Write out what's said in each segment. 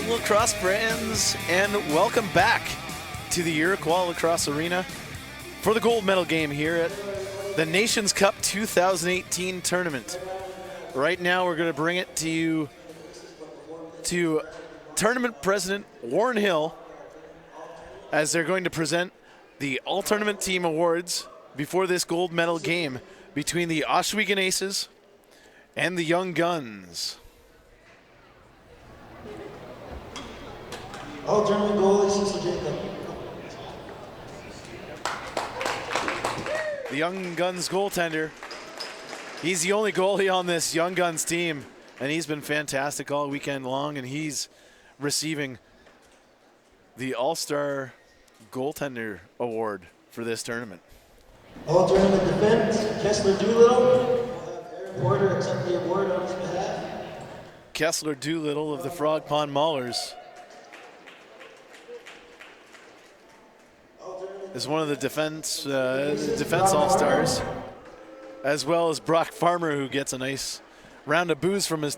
lacrosse friends, and welcome back to the Iroquois Lacrosse Arena for the gold medal game here at the Nations Cup 2018 tournament. Right now we're going to bring it to you to tournament president Warren Hill as they're going to present the all-tournament team awards before this gold medal game between the Ohsweken Aces and the Young Guns. All-tournament goalie, Cecil Jacob. The Young Guns goaltender. He's the only goalie on this Young Guns team, and he's been fantastic all weekend long, and he's receiving the All-Star Goaltender Award for this tournament. All-tournament defense, Kessler Doolittle. We'll have Aaron Porter accept the award on his behalf. Kessler Doolittle of the Frog Pond Maulers is one of the defense all-stars, as well as Brock Farmer, who gets a nice round of booze from his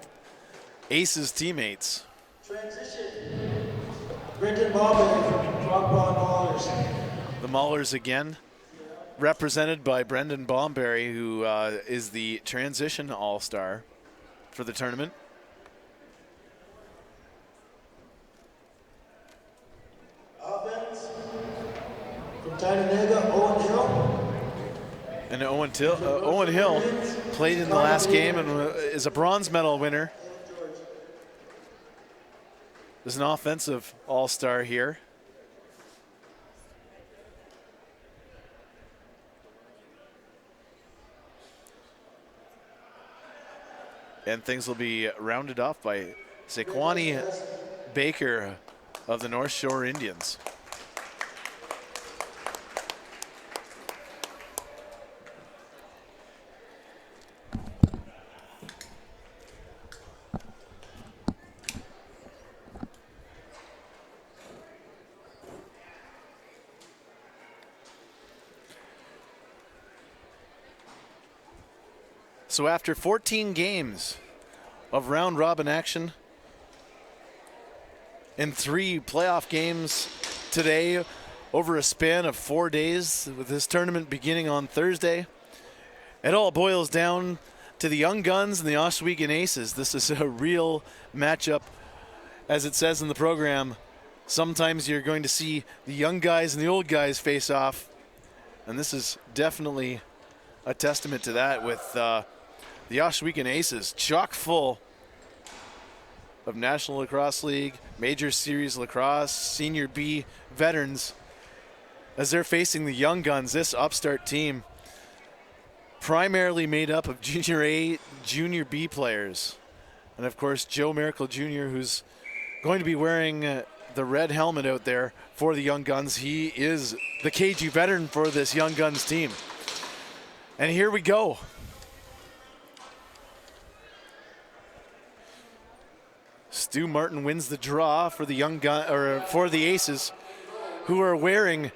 Aces teammates. Transition, Brendan Bobby from Frog Pond Maulers. The Maulers again, represented by Brendan Bomberry, who is the transition all-star for the tournament. Offense, from Tynanega, Owen Hill. And Owen Hill played in the last game and is a bronze medal winner. There's an offensive all-star here. And things will be rounded off by Sequani Baker of the North Shore Indians. So after 14 games of round-robin action and 3 playoff games today over a span of 4 days, with this tournament beginning on Thursday, it all boils down to the Young Guns and the Ohsweken Aces. This is a real matchup. As it says in the program, sometimes you're going to see the young guys and the old guys face off, and this is definitely a testament to that, with the Ohsweken Aces chock full of National Lacrosse League, Major Series Lacrosse, Senior B veterans, as they're facing the Young Guns, this upstart team, primarily made up of Junior A, Junior B players. And of course, Joe Miracle Jr., who's going to be wearing the red helmet out there for the Young Guns. He is the KG veteran for this Young Guns team. And here we go. Stu Martin wins the draw for the for the Aces, who are wearing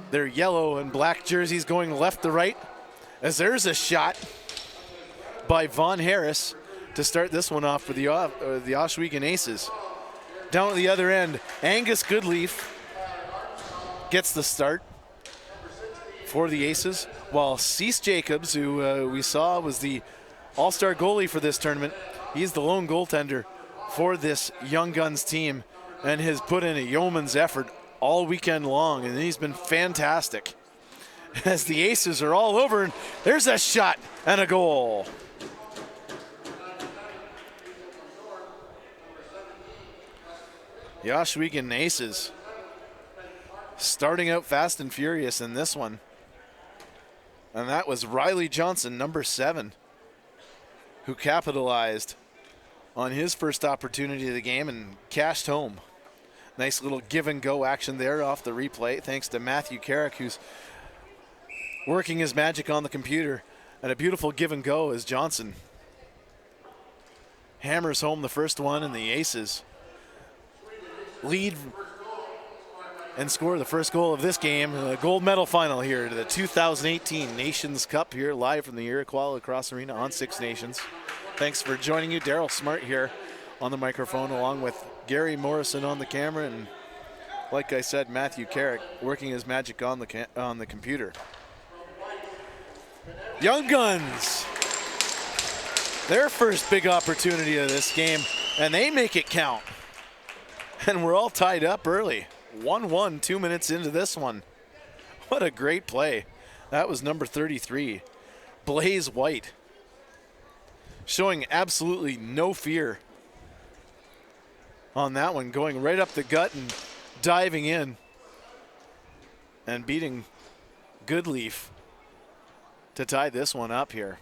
their yellow and black jerseys, going left to right, as there's a shot by Von Harris to start this one off for the Ohsweken Aces. Down at the other end, Angus Goodleaf gets the start for the Aces, while Cease Jacobs, who we saw was the all-star goalie for this tournament, he's the lone goaltender for this Young Guns team and has put in a yeoman's effort all weekend long, and he's been fantastic. As the Aces are all over, and there's a shot and a goal. The Ohsweken Aces starting out fast and furious in this one. And that was Riley Johnson, number 7, who capitalized on his first opportunity of the game and cashed home. Nice little give and go action there off the replay, thanks to Matthew Carrick, who's working his magic on the computer. And a beautiful give and go as Johnson hammers home the first one, and the Aces lead and score the first goal of this game. A gold medal final here to the 2018 Nations Cup, here live from the Iroquois Lacrosse Arena on Six Nations. Thanks for joining you. Daryl Smart here on the microphone, along with Gary Morrison on the camera, and like I said, Matthew Carrick working his magic on the computer. Young Guns, their first big opportunity of this game, and they make it count. And we're all tied up early. 1-1, 2 minutes into this one. What a great play. That was number 33, Blaze White, showing absolutely no fear on that one, going right up the gut and diving in and beating Goodleaf to tie this one up here.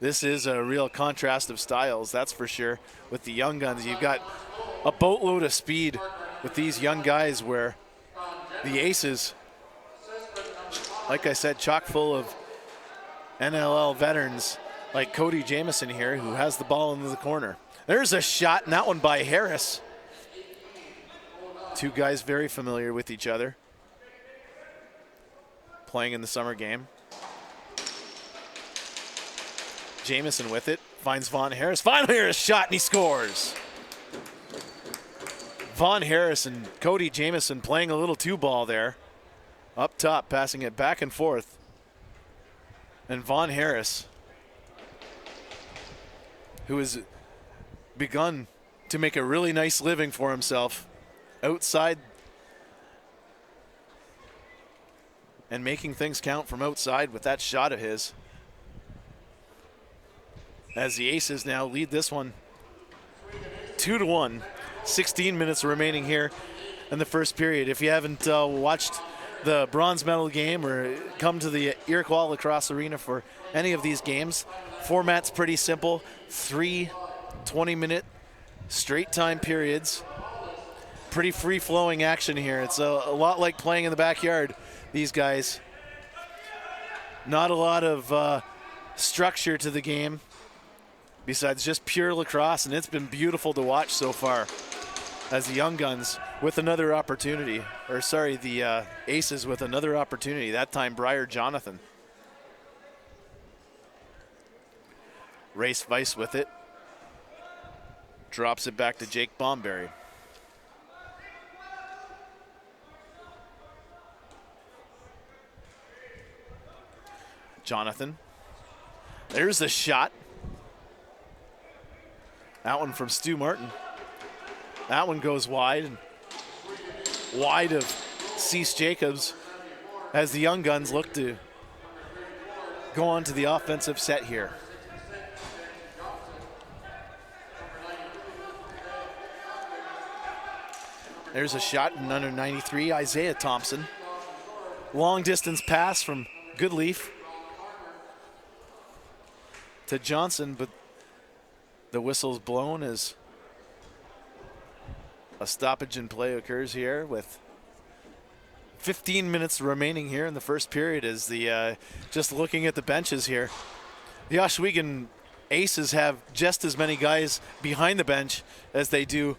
This is a real contrast of styles, that's for sure. With the Young Guns, you've got a boatload of speed with these young guys, where the Aces, like I said, chock full of NLL veterans like Cody Jamieson here, who has the ball into the corner. There's a shot, and that one by Harris. Two guys very familiar with each other, playing in the summer game. Jamieson with it, finds Von Harris. Von Harris shot, and he scores. Von Harris and Cody Jamieson playing a little two-ball there. Up top, passing it back and forth. And Von Harris, who has begun to make a really nice living for himself outside and making things count from outside with that shot of his. As the Aces now lead this one 2-1. 16 minutes remaining here in the first period. If you haven't watched the bronze medal game or come to the Iroquois Lacrosse Arena for any of these games, format's pretty simple. 3 20-minute straight time periods. Pretty free-flowing action here. It's a lot like playing in the backyard, these guys. Not a lot of structure to the game besides just pure lacrosse, and it's been beautiful to watch so far as the Young Guns with another opportunity, or sorry, the Aces with another opportunity, that time Briar Jonathan. Race Weiss with it. Drops it back to Jake Bomberry. Jonathan. There's the shot. That one from Stu Martin. That one goes wide, and wide of Cease Jacobs as the Young Guns look to go on to the offensive set here. There's a shot in under 93, Isaiah Thompson. Long distance pass from Goodleaf to Johnson, but the whistle's blown as a stoppage in play occurs here with 15 minutes remaining here in the first period. As the just looking at the benches here, the Oswego Aces have just as many guys behind the bench as they do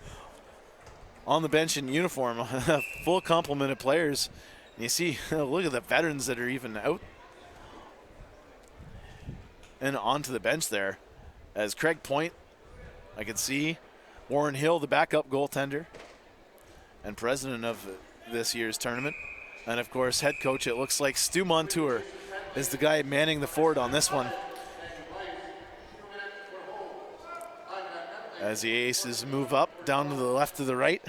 on the bench in uniform. A full complement of players. And you see, look at the veterans that are even out and onto the bench there. As Craig Point, I can see Warren Hill, the backup goaltender and president of this year's tournament. And of course, head coach, it looks like Stu Montour is the guy manning the fort on this one. As the Aces move up, down to the left to the right.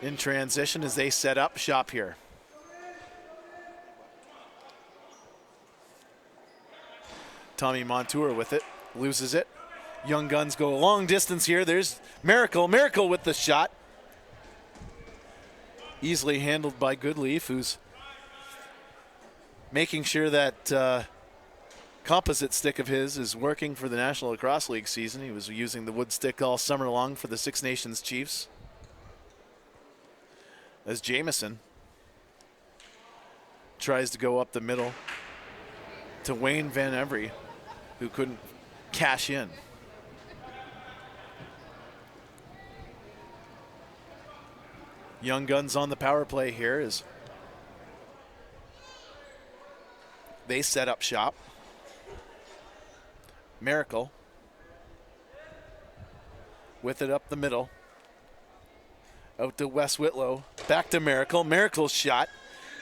In transition as they set up shop here. Tommy Montour with it, loses it. Young Guns go a long distance here. There's Miracle with the shot. Easily handled by Goodleaf, who's making sure that composite stick of his is working for the National Lacrosse League season. He was using the wood stick all summer long for the Six Nations Chiefs. As Jamieson tries to go up the middle to Wayne Van Every, who couldn't cash in. Young Guns on the power play here as they set up shop. Miracle with it up the middle. Out to Wes Whitlow. Back to Miracle. Miracle's shot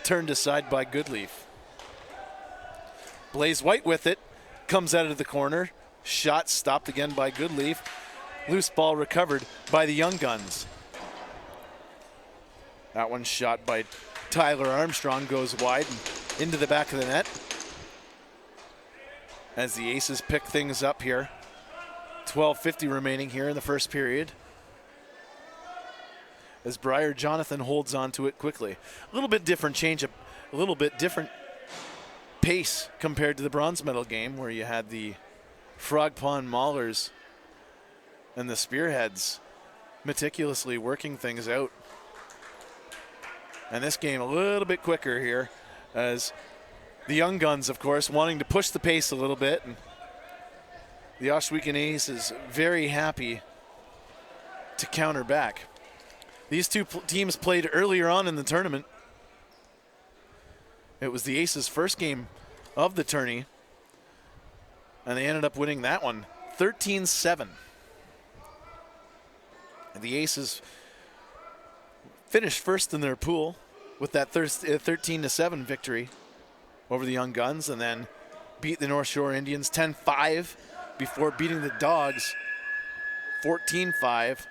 turned aside by Goodleaf. Blaze White with it. Comes out of the corner. Shot stopped again by Goodleaf. Loose ball recovered by the Young Guns. That one shot by Tyler Armstrong goes wide and into the back of the net. As the Aces pick things up here. 12:50 remaining here in the first period. As Briar Jonathan holds on to it quickly. A little bit different change, a little bit different pace compared to the bronze medal game where you had the Frog Pond Maulers and the Spearheads meticulously working things out. And this game a little bit quicker here as the Young Guns, of course, wanting to push the pace a little bit. And the Ohsweken Ace is very happy to counter back. These two teams played earlier on in the tournament. It was the Aces' first game of the tourney, and they ended up winning that one 13-7. And the Aces finished first in their pool with that 13-7 victory over the Young Guns, and then beat the North Shore Indians 10-5 before beating the Dogs 14-5.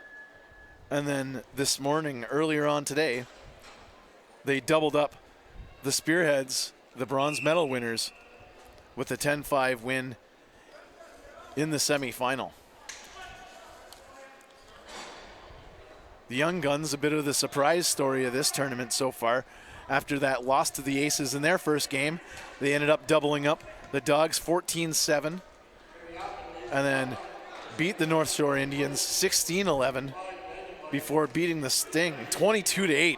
And then this morning, earlier on today, they doubled up the Spearheads, the bronze medal winners, with a 10-5 win in the semifinal. The Young Guns, a bit of the surprise story of this tournament so far. After that loss to the Aces in their first game, they ended up doubling up the Dogs 14-7, and then beat the North Shore Indians 16-11 before beating the Sting 22-8.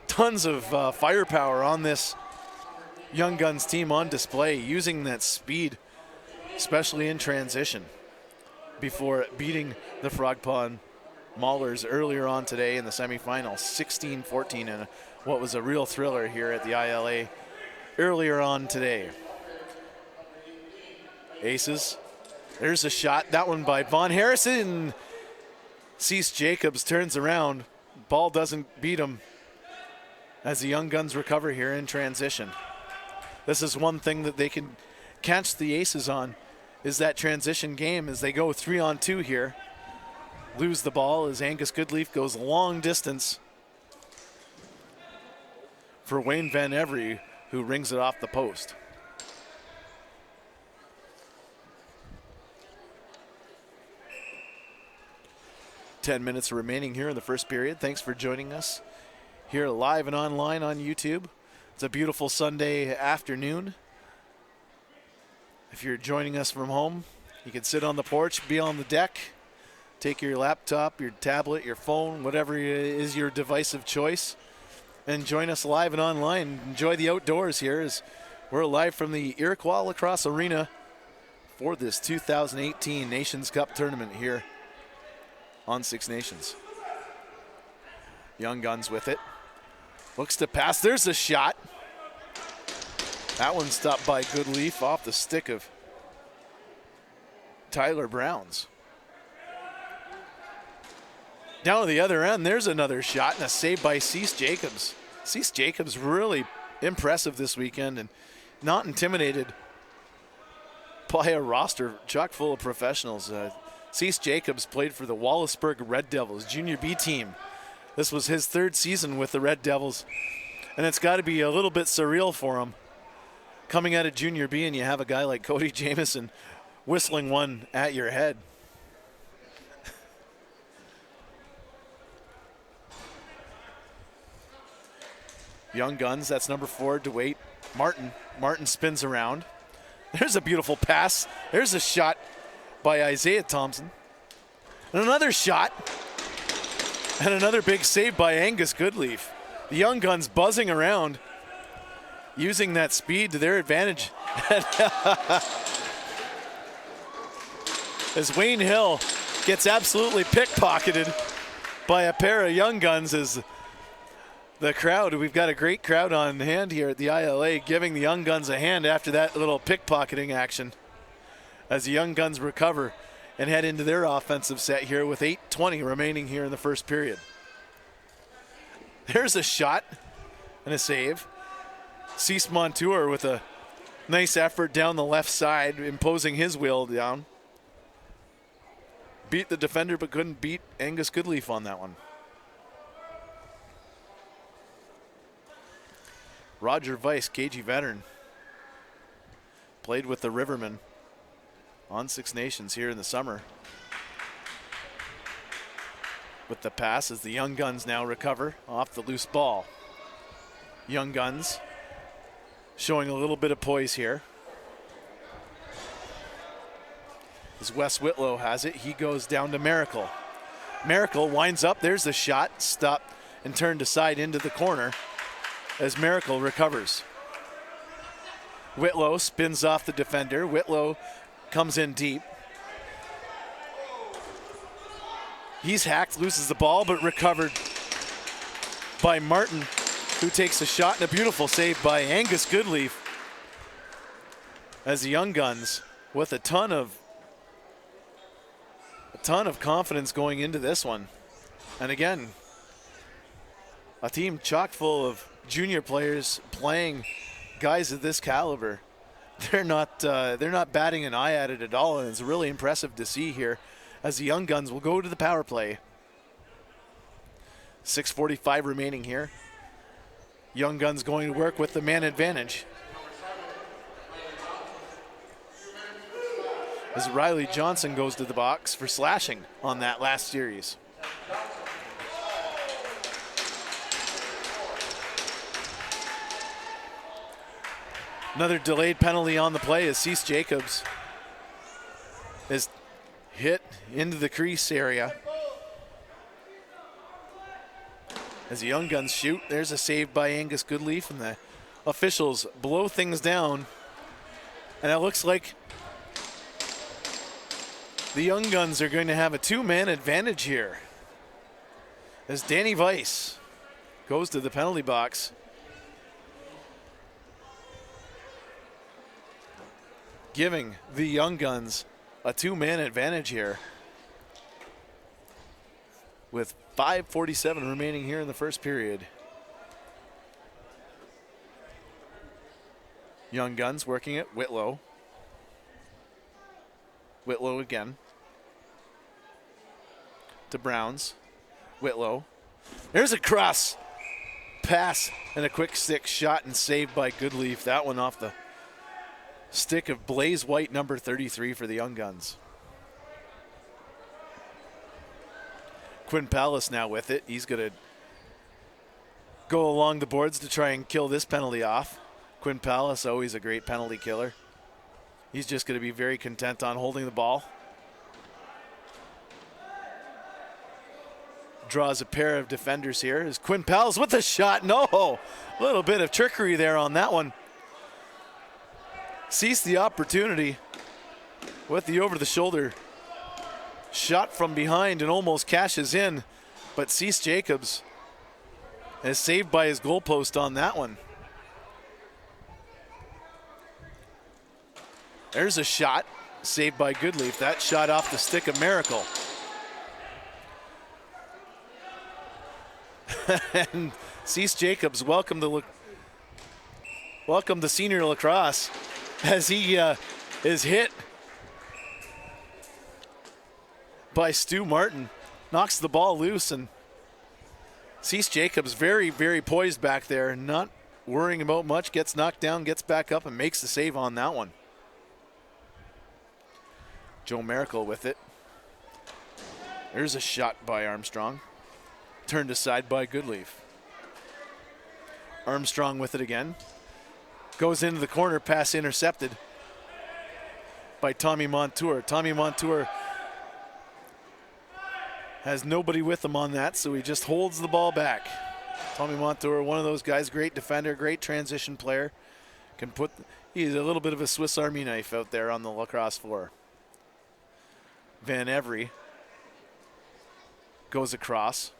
Tons of firepower on this Young Guns team on display, using that speed, especially in transition, before beating the Frog Pond Maulers earlier on today in the semifinals, 16-14, in what was a real thriller here at the ILA earlier on today. Aces, there's a shot, that one by Von Harrison. Cease Jacobs turns around, ball doesn't beat him as the Young Guns recover here in transition. This is one thing that they can catch the Aces on, is that transition game as they go 3-on-2 here. Lose the ball as Angus Goodleaf goes long distance for Wayne Van Every, who rings it off the post. Ten minutes remaining here in the first period. Thanks for joining us here live and online on YouTube. It's a beautiful Sunday afternoon. If you're joining us from home, you can sit on the porch, be on the deck, take your laptop, your tablet, your phone, whatever is your device of choice, and join us live and online. Enjoy the outdoors here as we're live from the Iroquois Lacrosse Arena for this 2018 Nations Cup tournament here on Six Nations. Young Guns with it. Looks to pass. There's a shot. That one stopped by Goodleaf off the stick of Tyler Browns. Down to the other end, there's another shot and a save by Cease Jacobs. Cease Jacobs really impressive this weekend and not intimidated by a roster chock full of professionals. Cease Jacobs played for the Wallaceburg Red Devils Junior B team. This was his third season with the Red Devils, and it's got to be a little bit surreal for him coming out of Junior B and you have a guy like Cody Jamieson whistling one at your head. Young Guns, that's number 4, DeWaite Martin. Martin spins around. There's a beautiful pass. There's a shot by Isaiah Thompson. And another shot. And another big save by Angus Goodleaf. The Young Guns buzzing around, using that speed to their advantage. As Wayne Hill gets absolutely pickpocketed by a pair of Young Guns as the crowd, we've got a great crowd on hand here at the ILA giving the Young Guns a hand after that little pickpocketing action. As the Young Guns recover and head into their offensive set here with 8:20 remaining here in the first period. There's a shot and a save. Cease Montour with a nice effort down the left side, imposing his will down. Beat the defender, but couldn't beat Angus Goodleaf on that one. Roger Weiss, KG veteran, played with the Rivermen on Six Nations here in the summer. With the pass as the Young Guns now recover off the loose ball. Young Guns showing a little bit of poise here. As Wes Whitlow has it, he goes down to Miracle. Miracle winds up, there's the shot, stopped and turned aside into the corner as Miracle recovers. Whitlow spins off the defender. Whitlow comes in deep. He's hacked, loses the ball, but recovered by Martin, who takes a shot and a beautiful save by Angus Goodleaf. As the Young Guns with a ton of confidence going into this one. And again, a team chock full of junior players playing guys of this caliber. They're not batting an eye at it at all, and it's really impressive to see here as the Young Guns will go to the power play. 6:45 remaining here. Young Guns going to work with the man advantage. As Riley Johnson goes to the box for slashing on that last series. Another delayed penalty on the play as Cease Jacobs is hit into the crease area. As the Young Guns shoot, there's a save by Angus Goodleaf, and the officials blow things down. And it looks like the Young Guns are going to have a two-man advantage here. As Danny Weiss goes to the penalty box. Giving the Young Guns a two-man advantage here. With 5:47 remaining here in the first period. Young Guns working it, Whitlow. Whitlow again. To Browns. Whitlow. There's a cross pass and a quick stick shot and saved by Goodleaf. That one off the stick of Blaze White, number 33 for the Young Guns. Quinn Pallas now with it. He's going to go along the boards to try and kill this penalty off. Quinn Pallas, always a great penalty killer. He's just going to be very content on holding the ball. Draws a pair of defenders here. Is Quinn Pallas with a shot? No! A little bit of trickery there on that one. Sees the opportunity with the over-the-shoulder shot from behind and almost cashes in, but Cease Jacobs is saved by his goalpost on that one. There's a shot saved by Goodleaf. That shot off the stick of Miracle. And Cease Jacobs, welcome to senior lacrosse as he is hit by Stu Martin. Knocks the ball loose, and Cease Jacobs very, very poised back there, not worrying about much, gets knocked down, gets back up, and makes the save on that one. Joe Miracle with it. There's a shot by Armstrong. Turned aside by Goodleaf. Armstrong with it again. Goes into the corner, pass intercepted by Tommy Montour. Tommy Montour has nobody with him on that, so he just holds the ball back. Tommy Montour, one of those guys, great defender, great transition player. He's a little bit of a Swiss Army knife out there on the lacrosse floor. Van Every goes across.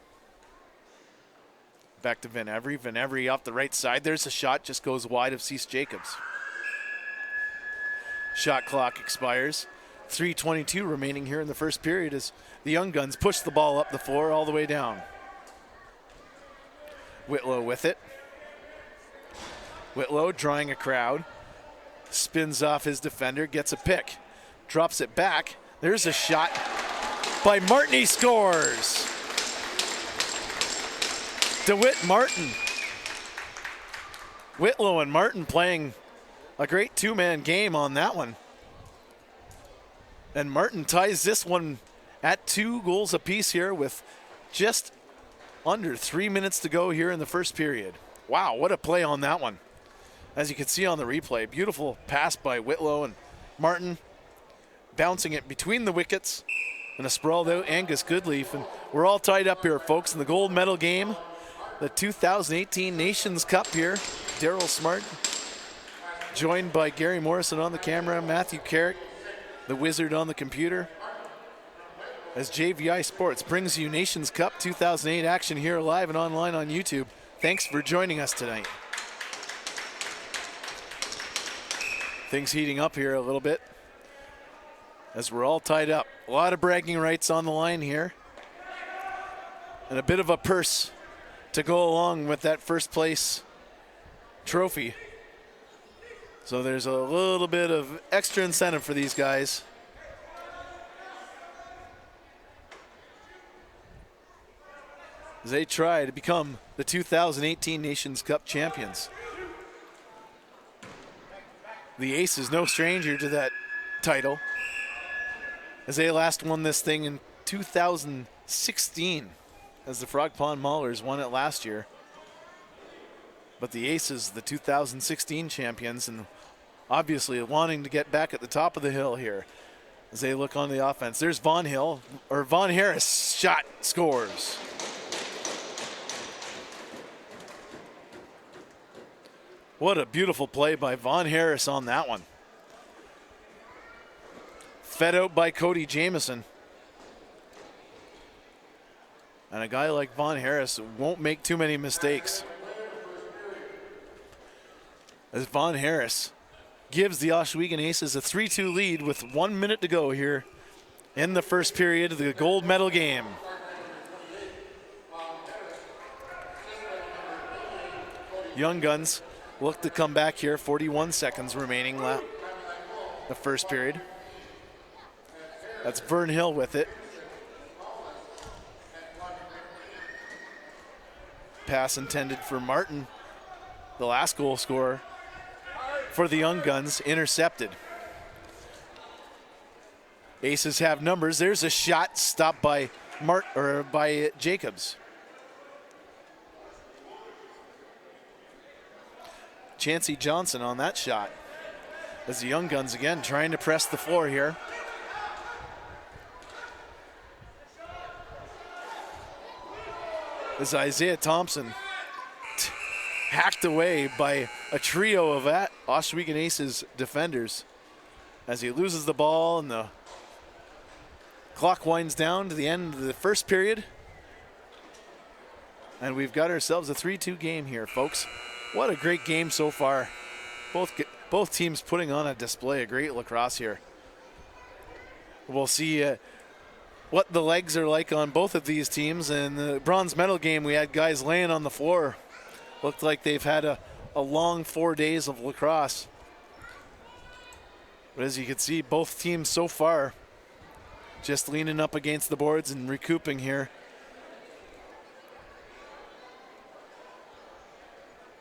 Back to Van Every. Van Every off the right side. There's a shot, just goes wide of Cease Jacobs. Shot clock expires. 3:22 remaining here in the first period as the Young Guns push the ball up the floor all the way down. Whitlow with it. Whitlow drawing a crowd. Spins off his defender, gets a pick. Drops it back. There's a shot by Martin. He scores. DeWitt Martin. Whitlow and Martin playing a great two-man game on that one. And Martin ties this one at 2 goals apiece here with just under 3 minutes to go here in the first period. Wow, what a play on that one. As you can see on the replay, beautiful pass by Whitlow and Martin, bouncing it between the wickets, and a sprawled out Angus Goodleaf. And we're all tied up here, folks, in the gold medal game, the 2018 Nations Cup here. Daryl Smart, joined by Gary Morrison on the camera, Matthew Carrick, the wizard on the computer, as JVI Sports brings you Nations Cup 2008 action here live and online on YouTube. Thanks for joining us tonight. Things heating up here a little bit as we're all tied up. A lot of bragging rights on the line here, and a bit of a purse to go along with that first place trophy. So there's a little bit of extra incentive for these guys. As they try to become the 2018 Nations Cup champions. The Aces no stranger to that title, as they last won this thing in 2016, as the Frog Pond Maulers won it last year. But the Aces, the 2016 champions, and obviously wanting to get back at the top of the hill here as they look on the offense. There's Von Harris, shot, scores. What a beautiful play by Von Harris on that one. Fed out by Cody Jamieson. And a guy like Von Harris won't make too many mistakes. As Von Harris gives the Oswego Aces a 3-2 lead with 1 minute to go here in the first period of the gold medal game. Young Guns look to come back here, 41 seconds remaining the first period. That's Vern Hill with it. Pass intended for Martin, the last goal scorer for the Young Guns, intercepted. Aces have numbers. There's a shot stopped by by Jacobs. Chancey Johnson on that shot. As the Young Guns again trying to press the floor here. As Isaiah Thompson hacked away by a trio of Oswego Aces defenders as he loses the ball and the clock winds down to the end of the first period. And we've got ourselves a 3-2 game here, folks. What a great game so far. Both teams putting on a display of great lacrosse here. We'll see what the legs are like on both of these teams. In the bronze medal game, we had guys laying on the floor. Looked like they've had a long 4 days of lacrosse. But as you can see, both teams so far just leaning up against the boards and recouping here.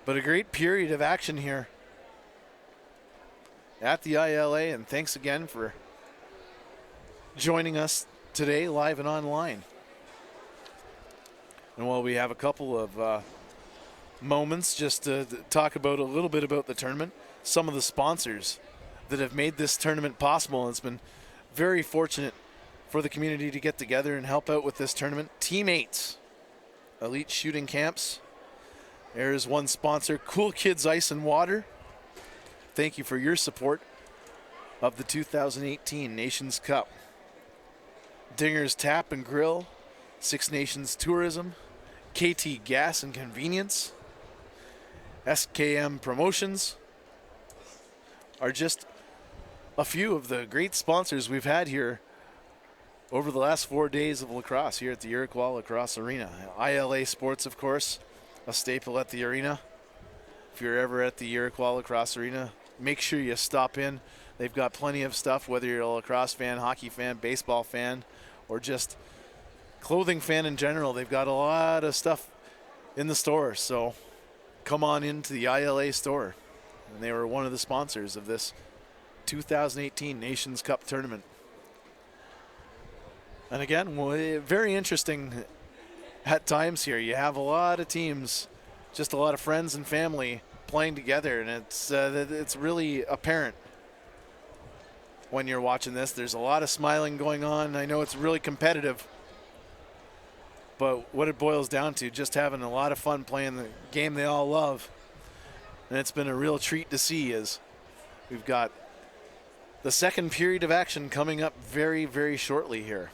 But a great period of action here at the ILA, and thanks again for joining us today live and online. And while we have a couple of moments just to talk about a little bit about the tournament, some of the sponsors that have made this tournament possible, and it's been very fortunate for the community to get together and help out with this tournament. Teammates, Elite Shooting Camps. There's one sponsor, Cool Kids Ice and Water. Thank you for your support of the 2018 Nations Cup. Dinger's Tap and Grill, Six Nations Tourism, KT Gas and Convenience, SKM Promotions are just a few of the great sponsors we've had here over the last 4 days of lacrosse here at the Iroquois Lacrosse Arena. ILA Sports, of course, a staple at the arena. If you're ever at the Iroquois Lacrosse Arena, make sure you stop in. They've got plenty of stuff, whether you're a lacrosse fan, hockey fan, baseball fan, or just clothing fan in general. They've got a lot of stuff in the store, so come on into the ILA store. And they were one of the sponsors of this 2018 Nations Cup tournament. And again, very interesting at times here. You have a lot of teams, just a lot of friends and family playing together, and it's really apparent when you're watching this. There's a lot of smiling going on. I know it's really competitive, but what it boils down to, just having a lot of fun playing the game they all love. And it's been a real treat to see as we've got the second period of action coming up very, very shortly here.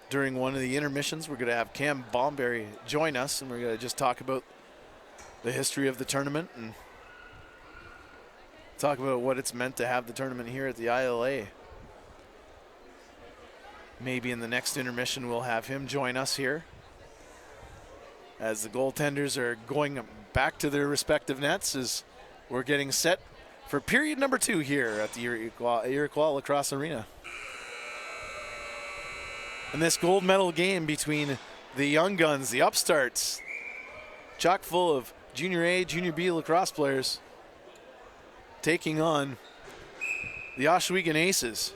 During one of the intermissions, we're going to have Cam Bomberry join us, and we're going to just talk about the history of the tournament and talk about what it's meant to have the tournament here at the ILA. Maybe in the next intermission we'll have him join us here as the goaltenders are going back to their respective nets as we're getting set for period number 2 here at the Iroquois Lacrosse Arena. And this gold medal game between the young guns, the upstarts, chock full of junior A, junior B lacrosse players, taking on the Oshewegan Aces.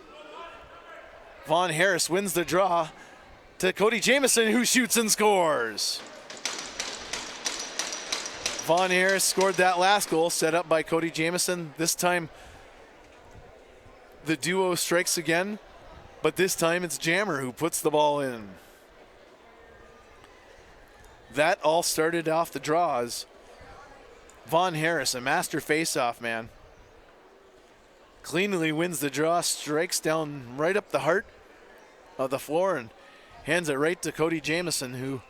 Vaughn Harris wins the draw to Cody Jamieson, who shoots and scores. Vaughn Harris scored that last goal, set up by Cody Jamieson. This time the duo strikes again, but this time it's Jammer who puts the ball in. That all started off the draws. Vaughn Harris, a master face-off man, cleanly wins the draw, strikes down right up the heart of the floor and hands it right to Cody Jamieson, who,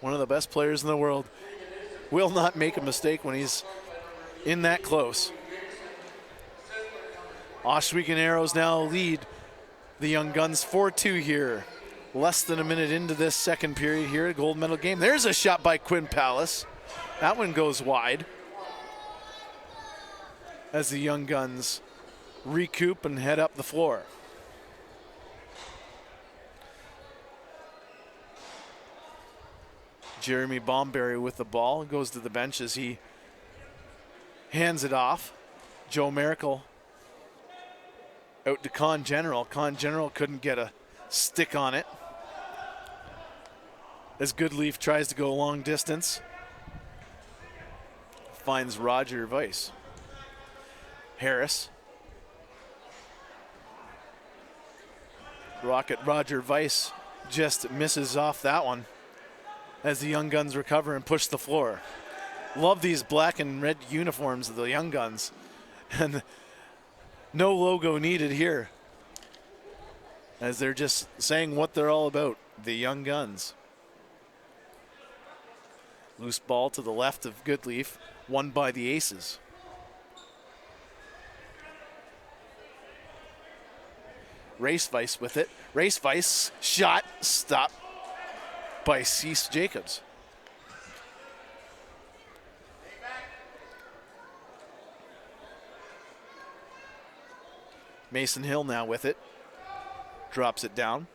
one of the best players in the world, will not make a mistake when he's in that close. Oshewegan Arrows now lead the Young Guns 4-2 here. Less than a minute into this second period here, a gold medal game. There's a shot by Quinn Palace. That one goes wide as the Young Guns recoup and head up the floor. Jeremy Bomberry with the ball goes to the bench as he hands it off. Joe Miracle out to Con General. Con General couldn't get a stick on it as Goodleaf tries to go long distance. Finds Roger Weiss. Harris. Rocket Roger Weiss just misses off that one as the Young Guns recover and push the floor. Love these black and red uniforms of the Young Guns. And no logo needed here, as they're just saying what they're all about, the Young Guns. Loose ball to the left of Goodleaf, won by the Aces. Race Weiss with it. Race Weiss shot, stopped by Cease Jacobs. Mason Hill now with it. Drops it down.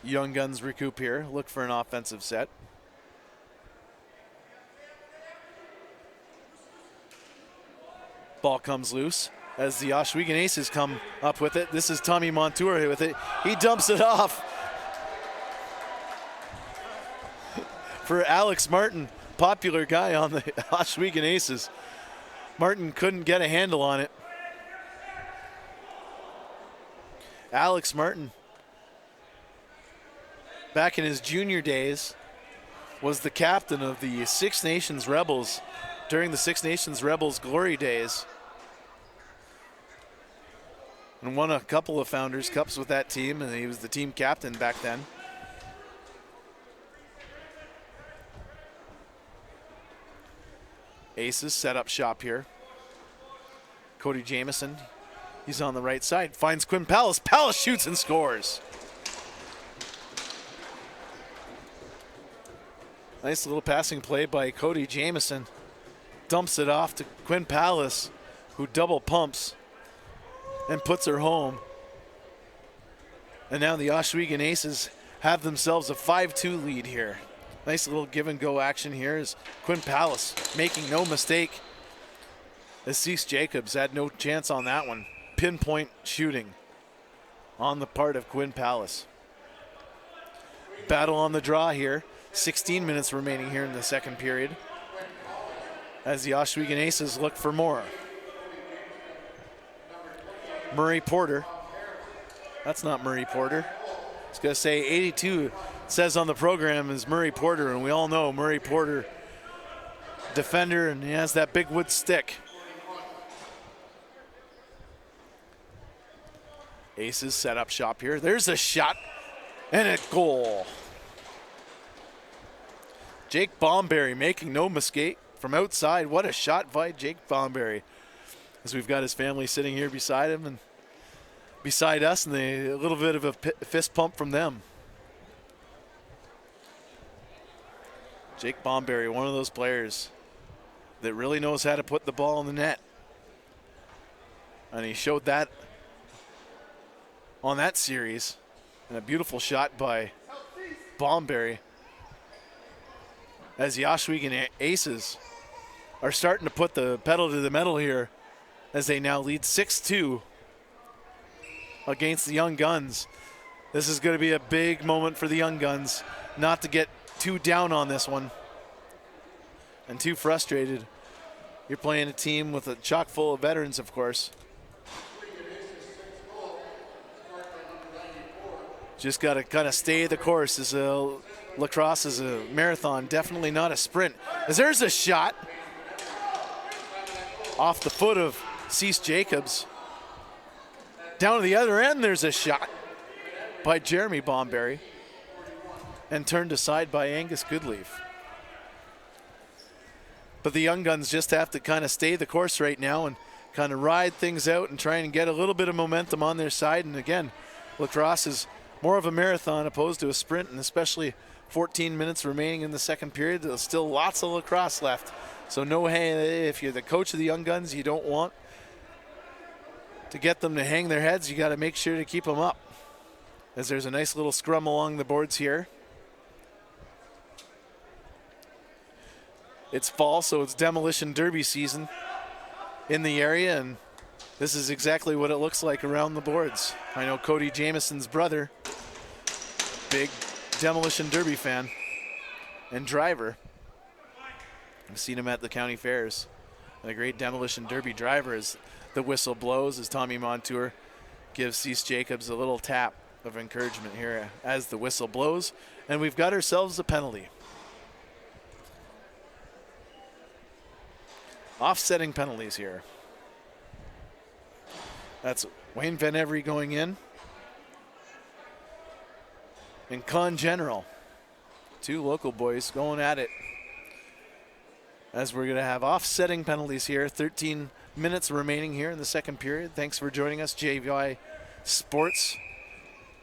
Young Guns recoup here. Look for an offensive set. Ball comes loose as the Oshewegan Aces come up with it. This is Tommy Montour with it. He dumps it off for Alex Martin, popular guy on the Oshewegan Aces. Martin couldn't get a handle on it. Alex Martin, back in his junior days, was the captain of the Six Nations Rebels during the Six Nations Rebels glory days, and won a couple of Founders Cups with that team, and he was the team captain back then. Aces set up shop here. Cody Jamieson, he's on the right side, finds Quinn Palace. Palace shoots and scores. Nice little passing play by Cody Jamieson. Dumps it off to Quinn Palace, who double pumps and puts her home. And now the Oswego Aces have themselves a 5-2 lead here. Nice little give and go action here as Quinn Palace making no mistake. As Cease Jacobs had no chance on that one. Pinpoint shooting on the part of Quinn Palace. Battle on the draw here. 16 minutes remaining here in the second period as the Oswego Aces look for more. Murray Porter. That's not Murray Porter. I was going to say 82 says on the program is Murray Porter, and we all know Murray Porter, defender, and he has that big wood stick. Aces set up shop here. There's a shot and a goal. Jake Bomberry making no mistake from outside. What a shot by Jake Bomberry. As we've got his family sitting here beside him and beside us, and a little bit of a fist pump from them. Jake Bomberry, one of those players that really knows how to put the ball in the net. And he showed that on that series. And a beautiful shot by Bomberry. As the Oswego Aces are starting to put the pedal to the metal here as they now lead 6-2 against the Young Guns. This is going to be a big moment for the Young Guns not to get too down on this one and too frustrated. You're playing a team with a chock full of veterans, of course. Just got to kind of stay the course. Lacrosse is a marathon, definitely not a sprint. As there's a shot off the foot of Cease Jacobs. Down to the other end, there's a shot by Jeremy Bomberry and turned aside by Angus Goodleaf. But the Young Guns just have to kind of stay the course right now and kind of ride things out and try and get a little bit of momentum on their side. And again, lacrosse is more of a marathon opposed to a sprint, and especially 14 minutes remaining in the second period. There's still lots of lacrosse left. So no, hey, if you're the coach of the Young Guns, you don't want to get them to hang their heads. You got to make sure to keep them up. As there's a nice little scrum along the boards here. It's fall, so it's demolition derby season in the area, and this is exactly what it looks like around the boards. I know Cody Jamieson's brother, big demolition derby fan and driver. I've seen him at the county fairs. And a great demolition derby driver as the whistle blows, as Tommy Montour gives Cease Jacobs a little tap of encouragement here as the whistle blows. And we've got ourselves a penalty. Offsetting penalties here. That's Wayne Van Every going in. And Con General. Two local boys going at it. As we're going to have offsetting penalties here. 13 minutes remaining here in the second period. Thanks for joining us. JVI Sports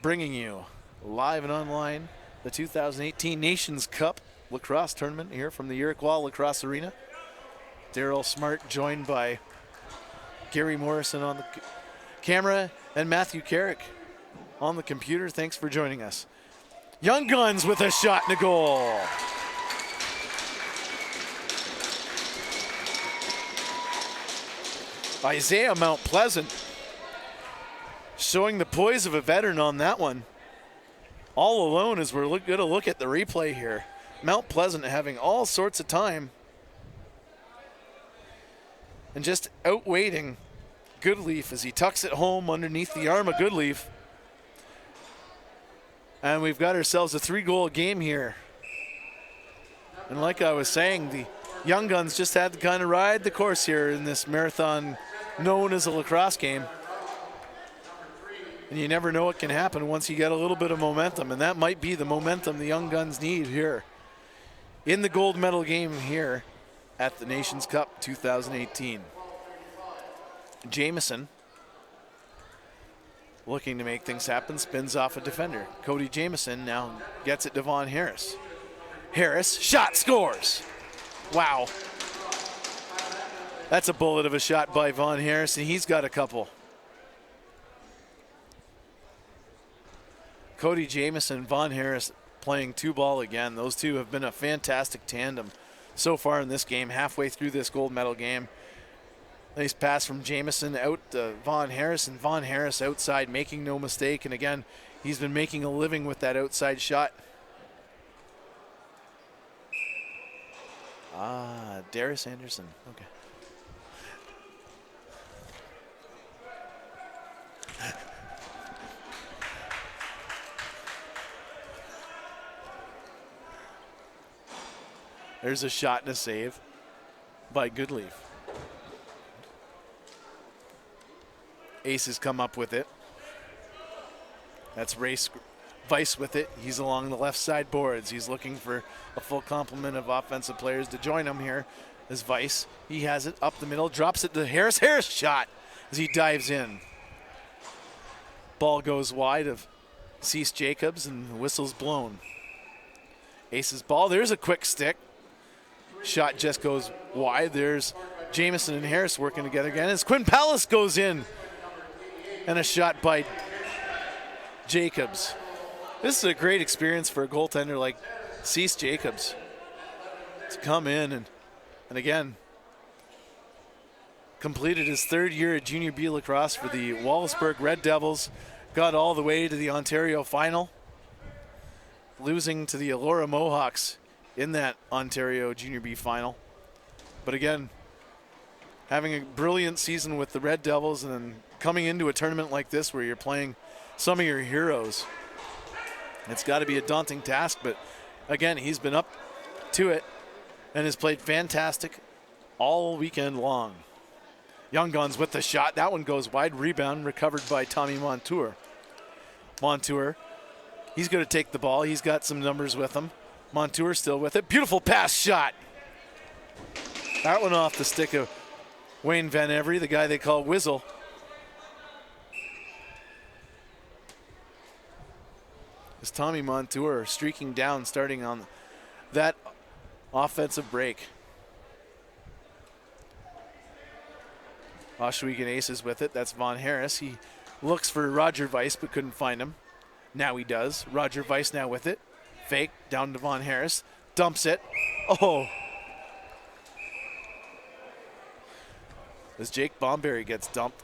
bringing you live and online the 2018 Nations Cup Lacrosse Tournament here from the Iroquois Lacrosse Arena. Daryl Smart joined by Gary Morrison on the camera and Matthew Carrick on the computer. Thanks for joining us. Young Guns with a shot and a goal. Isaiah Mount Pleasant showing the poise of a veteran on that one. All alone as we're going to look at the replay here. Mount Pleasant having all sorts of time and just outweighting Goodleaf as he tucks it home underneath the arm of Goodleaf. And we've got ourselves a 3-goal game here. And like I was saying, the Young Guns just had to kind of ride the course here in this marathon known as a lacrosse game. And you never know what can happen once you get a little bit of momentum, and that might be the momentum the Young Guns need here in the gold medal game here at the Nations Cup 2018. Jamieson looking to make things happen, spins off a defender. Cody Jamieson now gets it to Von Harris. Harris, shot, scores. Wow. That's a bullet of a shot by Von Harris, and he's got a couple. Cody Jamieson, Von Harris playing two ball again. Those two have been a fantastic tandem so far in this game, halfway through this gold medal game. Nice pass from Jamieson out to Von Harris, and Von Harris outside, making no mistake. And again, he's been making a living with that outside shot. Darius Anderson. Okay. There's a shot and a save by Goodleaf. Aces come up with it. That's Race Weiss with it. He's along the left side boards. He's looking for a full complement of offensive players to join him here. As Weiss, he has it up the middle, drops it to Harris. Harris shot as he dives in. Ball goes wide of Cease Jacobs, and the whistle's blown. Aces ball. There's a quick stick. Shot just goes wide. There's Jamieson and Harris working together again as Quinn Palace goes in. And a shot by Jacobs. This is a great experience for a goaltender like Cease Jacobs to come in and again, completed his third year at Junior B lacrosse for the Wallaceburg Red Devils. Got all the way to the Ontario final, losing to the Elora Mohawks in that Ontario Junior B final. But again, having a brilliant season with the Red Devils and then coming into a tournament like this where you're playing some of your heroes. It's got to be a daunting task, but again, he's been up to it and has played fantastic all weekend long. Young Guns with the shot. That one goes wide. Rebound recovered by Tommy Montour. Montour, he's going to take the ball. He's got some numbers with him. Montour still with it. Beautiful pass shot. That one off the stick of Wayne Van Every, the guy they call Whizzle. As Tommy Montour streaking down, starting on that offensive break. Oswego Aces with it. That's Von Harris. He looks for Roger Weiss but couldn't find him. Now he does. Roger Weiss now with it. Fake down to Von Harris. Dumps it. Oh. As Jake Bomberry gets dumped.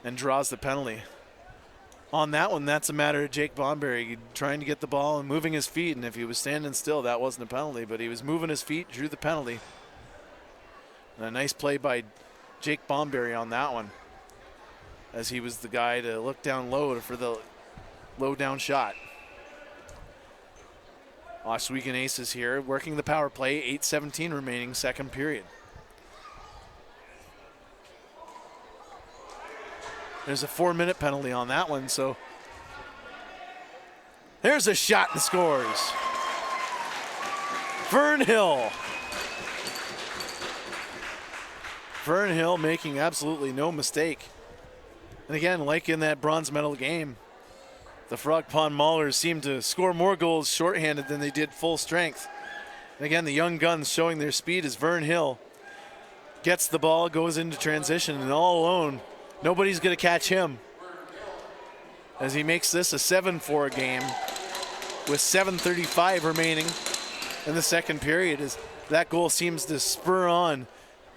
And draws the penalty. On that one, that's a matter of Jake Bomberry trying to get the ball and moving his feet. And if he was standing still, that wasn't a penalty. But he was moving his feet, drew the penalty. And a nice play by Jake Bomberry on that one, as he was the guy to look down low for the low down shot. Oswego Aces here working the power play. 8:17 remaining, second period. There's a 4-minute penalty on that one, so there's a shot and scores. Vern Hill. Vern Hill making absolutely no mistake. And again, like in that bronze medal game, the Frog Pond Maulers seem to score more goals shorthanded than they did full strength. And again, the young guns showing their speed as Vern Hill gets the ball, goes into transition, and all alone, nobody's going to catch him as he makes this a 7-4 game with 7:35 remaining in the second period, as that goal seems to spur on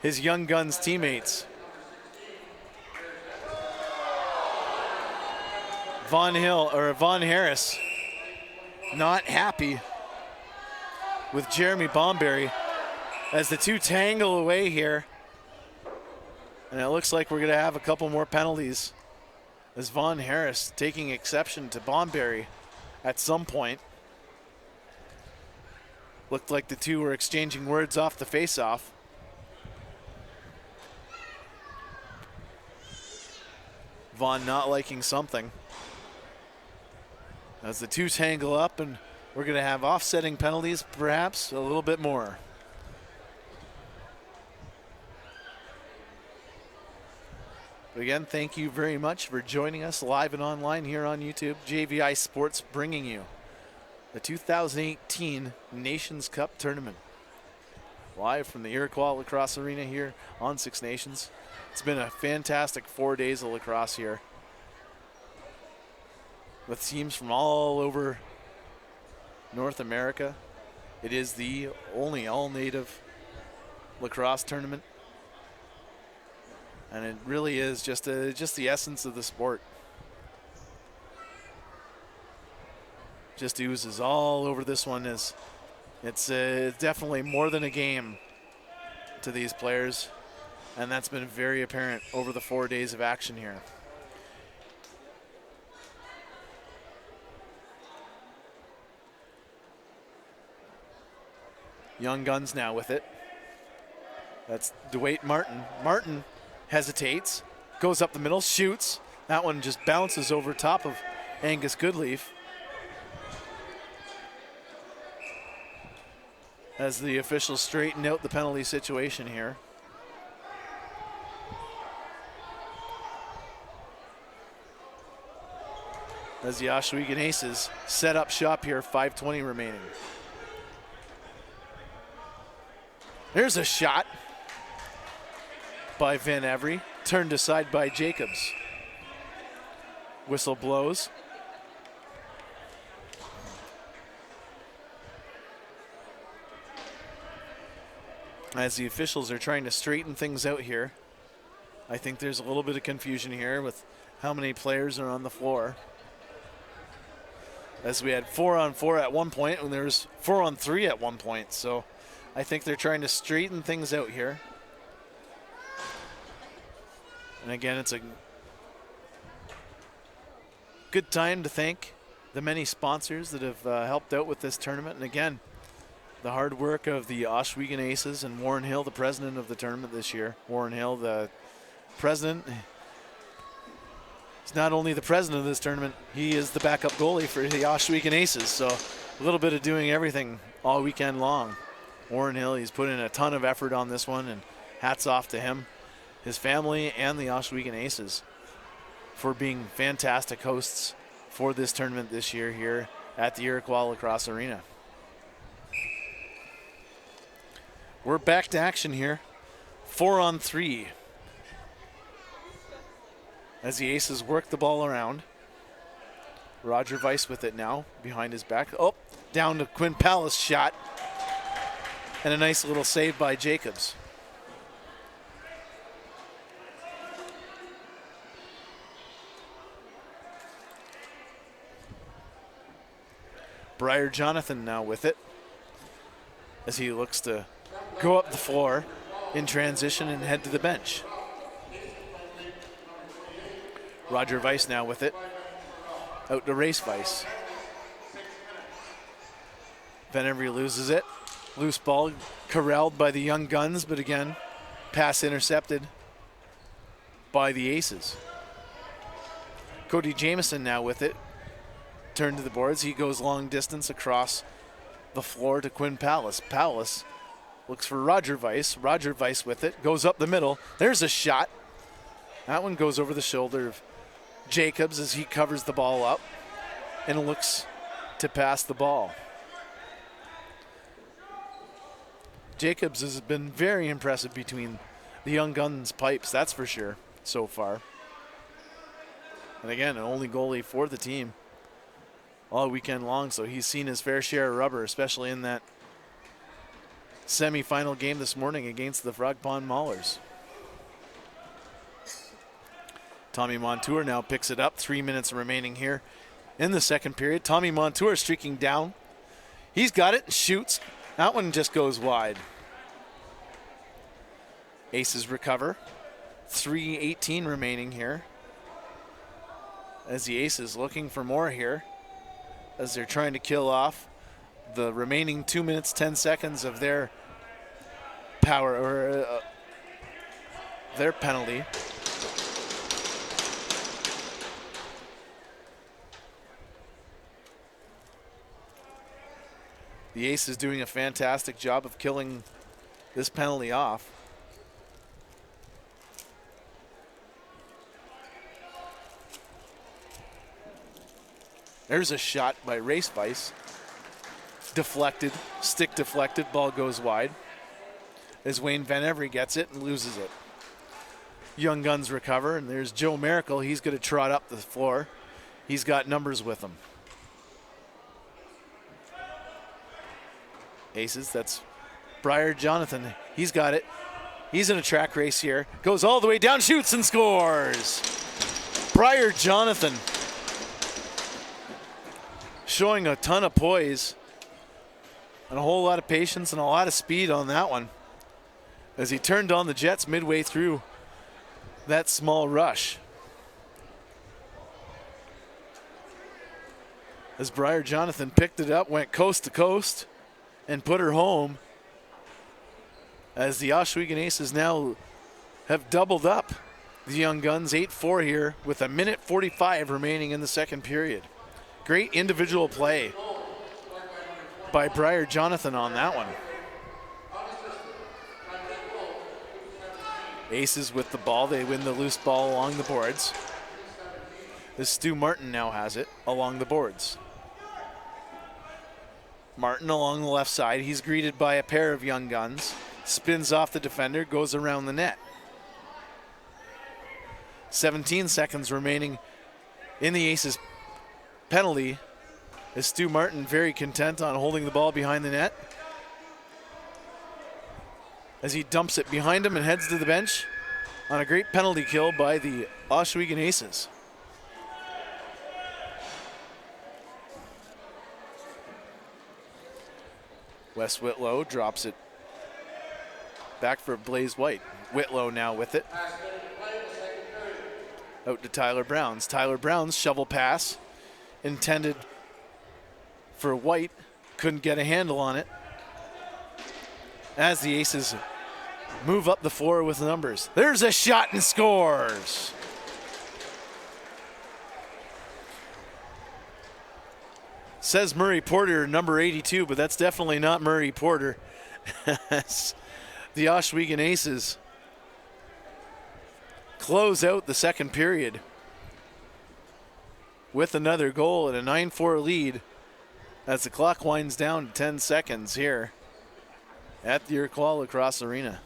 his young guns teammates. Von Harris not happy with Jeremy Bomberry as the two tangle away here. And it looks like we're going to have a couple more penalties as Von Harris taking exception to Bomberry at some point. Looked like the two were exchanging words off the face-off. Von not liking something. As the two tangle up, and we're going to have offsetting penalties, perhaps a little bit more. But again, thank you very much for joining us live and online here on YouTube. JVI Sports bringing you the 2018 Nations Cup Tournament. Live from the Iroquois Lacrosse Arena here on Six Nations. It's been a fantastic 4 days of lacrosse here, with teams from all over North America. It is the only all-native lacrosse tournament, and it really is just the essence of the sport. Just oozes all over this one. It's definitely more than a game to these players, and that's been very apparent over the 4 days of action here. Young Guns now with it. That's DeWayne Martin. Martin hesitates, goes up the middle, shoots. That one just bounces over top of Angus Goodleaf. As the officials straighten out the penalty situation here. As the Oswego Aces set up shop here, 5:20 remaining. There's a shot by Van Every, turned aside by Jacobs. Whistle blows. As the officials are trying to straighten things out here, I think there's a little bit of confusion here with how many players are on the floor. As we had 4-on-4 at one point, and there was 4-on-3 at one point. So I think they're trying to straighten things out here. And again, it's a good time to thank the many sponsors that have helped out with this tournament. And again, the hard work of the Oswego Aces and Warren Hill, the president of the tournament this year. Warren Hill, the president. He's not only the president of this tournament, he is the backup goalie for the Oswego Aces. So a little bit of doing everything all weekend long. Warren Hill, he's put in a ton of effort on this one, and hats off to him, his family, and the Oswego Aces for being fantastic hosts for this tournament this year here at the Iroquois Lacrosse Arena. We're back to action here. 4-on-3. As the Aces work the ball around. Roger Weiss with it now, behind his back. Oh, down to Quinn Palace shot. And a nice little save by Jacobs. Briar Jonathan now with it, as he looks to go up the floor in transition and head to the bench. Roger Weiss now with it, out to race Weiss. Van Every loses it. Loose ball corralled by the Young Guns, but again, pass intercepted by the Aces. Cody Jameson now with it. Turn to the boards. He goes long distance across the floor to Quinn Palace. Palace looks for Roger Weiss. Roger Weiss with it. Goes up the middle. There's a shot. That one goes over the shoulder of Jacobs as he covers the ball up and looks to pass the ball. Jacobs has been very impressive between the Young Guns pipes, that's for sure, so far. And again, an only goalie for the team all weekend long, so he's seen his fair share of rubber, especially in that semifinal game this morning against the Frog Pond Maulers. Tommy Montour now picks it up. 3 minutes remaining here in the second period. Tommy Montour streaking down. He's got it, shoots. That one just goes wide. Aces recover. 3:18 remaining here, as the Aces looking for more here, as they're trying to kill off the remaining 2 minutes, 10 seconds of their power, or their penalty. The Ace is doing a fantastic job of killing this penalty off. There's a shot by Race Vice. Deflected, stick deflected, ball goes wide. As Wayne Van Every gets it and loses it. Young Guns recover, and there's Joe Miracle. He's going to trot up the floor. He's got numbers with him. Aces, that's Briar Jonathan. He's got it. He's in a track race here. Goes all the way down, shoots and scores. Briar Jonathan showing a ton of poise and a whole lot of patience and a lot of speed on that one as he turned on the Jets midway through that small rush. As Briar Jonathan picked it up, went coast to coast and put her home, as the Ohsweken Aces now have doubled up the Young Guns, 8-4 here with 1:45 remaining in the second period. Great individual play by Briar Jonathan on that one. Aces with the ball. They win the loose ball along the boards. This Stu Martin now has it along the boards. Martin along the left side. He's greeted by a pair of Young Guns. Spins off the defender, goes around the net. 17 seconds remaining in the Aces penalty. Is Stu Martin very content on holding the ball behind the net as he dumps it behind him and heads to the bench on a great penalty kill by the Ohsweken Aces. Wes Whitlow drops it back for Blaze White. Whitlow now with it. Out to Tyler Browns. Tyler Browns shovel pass intended for White. Couldn't get a handle on it. As the Aces move up the floor with numbers. There's a shot and scores. Says Murray Porter, number 82, but that's definitely not Murray Porter. The Ohsweken Aces close out the second period with another goal and a 9-4 lead as the clock winds down to 10 seconds here at the Iroquois Lacrosse Arena.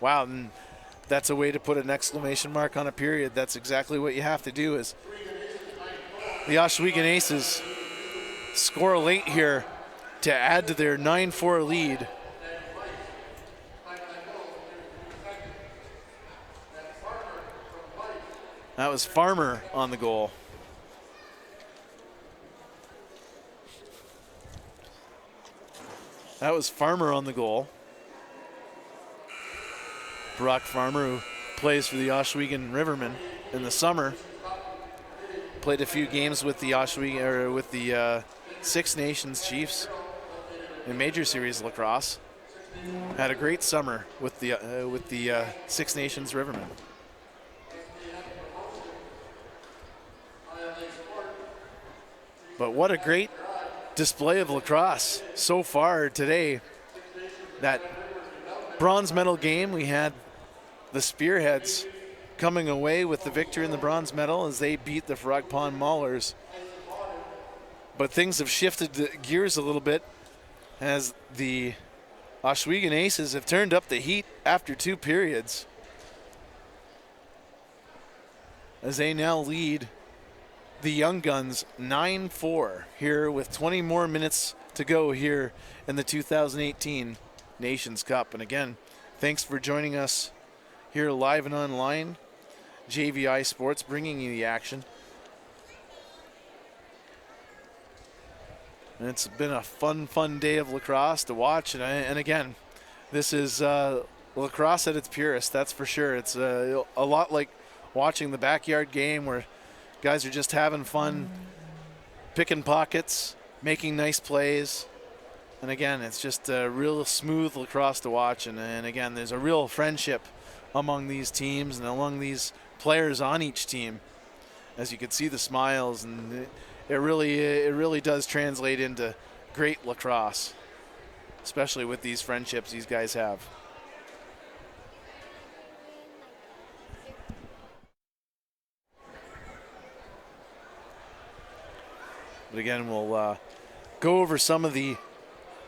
Wow, and that's a way to put an exclamation mark on a period. That's exactly what you have to do. Is the Ohsweken Aces score late here to add to their 9-4 lead. That was Farmer on the goal. That was Farmer on the goal. Brock Farmer, who plays for the Ohsweken Rivermen in the summer, played a few games with the Six Nations Chiefs in Major Series lacrosse. Had a great summer with the Six Nations Rivermen. But what a great display of lacrosse so far today. That bronze medal game, we had the Spearheads coming away with the victory in the bronze medal as they beat the Frog Pond Maulers. But things have shifted gears a little bit as the Ohsweken Aces have turned up the heat after two periods, as they now lead the Young Guns 9-4 here with 20 more minutes to go here in the 2018 Nations Cup. And again, thanks for joining us here live and online. JVI Sports bringing you the action. And it's been a fun day of lacrosse to watch. And again, this is lacrosse at its purest, that's for sure. It's a lot like watching the backyard game where guys are just having fun, picking pockets, making nice plays. And again, it's just a real smooth lacrosse to watch. And again, there's a real friendship among these teams and among these players on each team. As you can see the smiles, and it really does translate into great lacrosse. especially with these friendships these guys have. But again, we'll go over some of the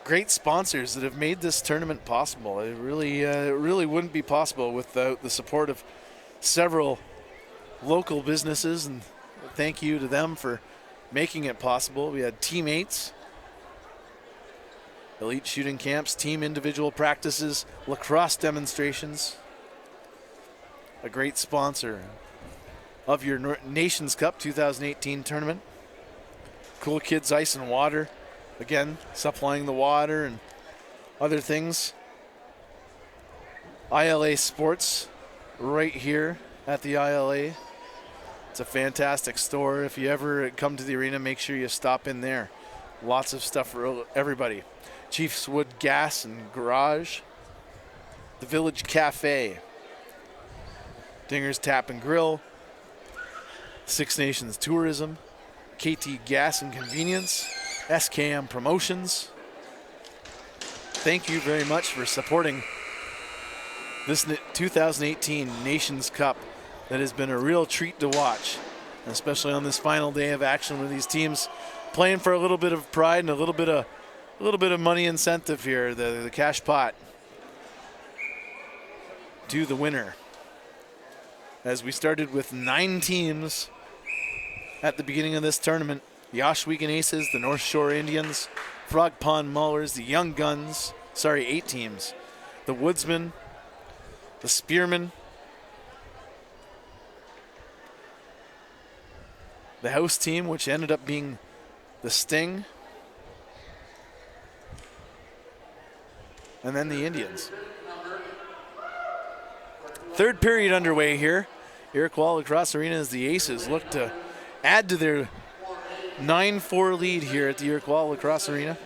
great sponsors that have made this tournament possible. It really wouldn't be possible without the support of several local businesses, and thank you to them for making it possible. We had teammates, elite shooting camps, team individual practices, lacrosse demonstrations. A great sponsor of your Nations Cup 2018 tournament. Cool Kids Ice and Water, again, supplying the water and other things. ILA Sports, right here at the ILA. It's a fantastic store. If you ever come to the arena, make sure you stop in there. Lots of stuff for everybody. Chiefs Wood Gas and Garage. The Village Cafe. Dinger's Tap and Grill. Six Nations Tourism. KT Gas and Convenience, SKM Promotions. Thank you very much for supporting this 2018 Nations Cup that has been a real treat to watch, especially on this final day of action with these teams playing for a little bit of pride and a little bit of money incentive here, the cash pot to the winner. As we started with 9 teams at the beginning of this tournament, the Oswego Aces, the North Shore Indians, Frog Pond Maulers, the Young Guns, 8 teams. The Woodsmen, the Spearmen, the house team, which ended up being the Sting, and then the Indians. Third period underway here. Iroquois Lacrosse Arena as the Aces look to add to their 9-4 lead here at the Iroquois Lacrosse Arena.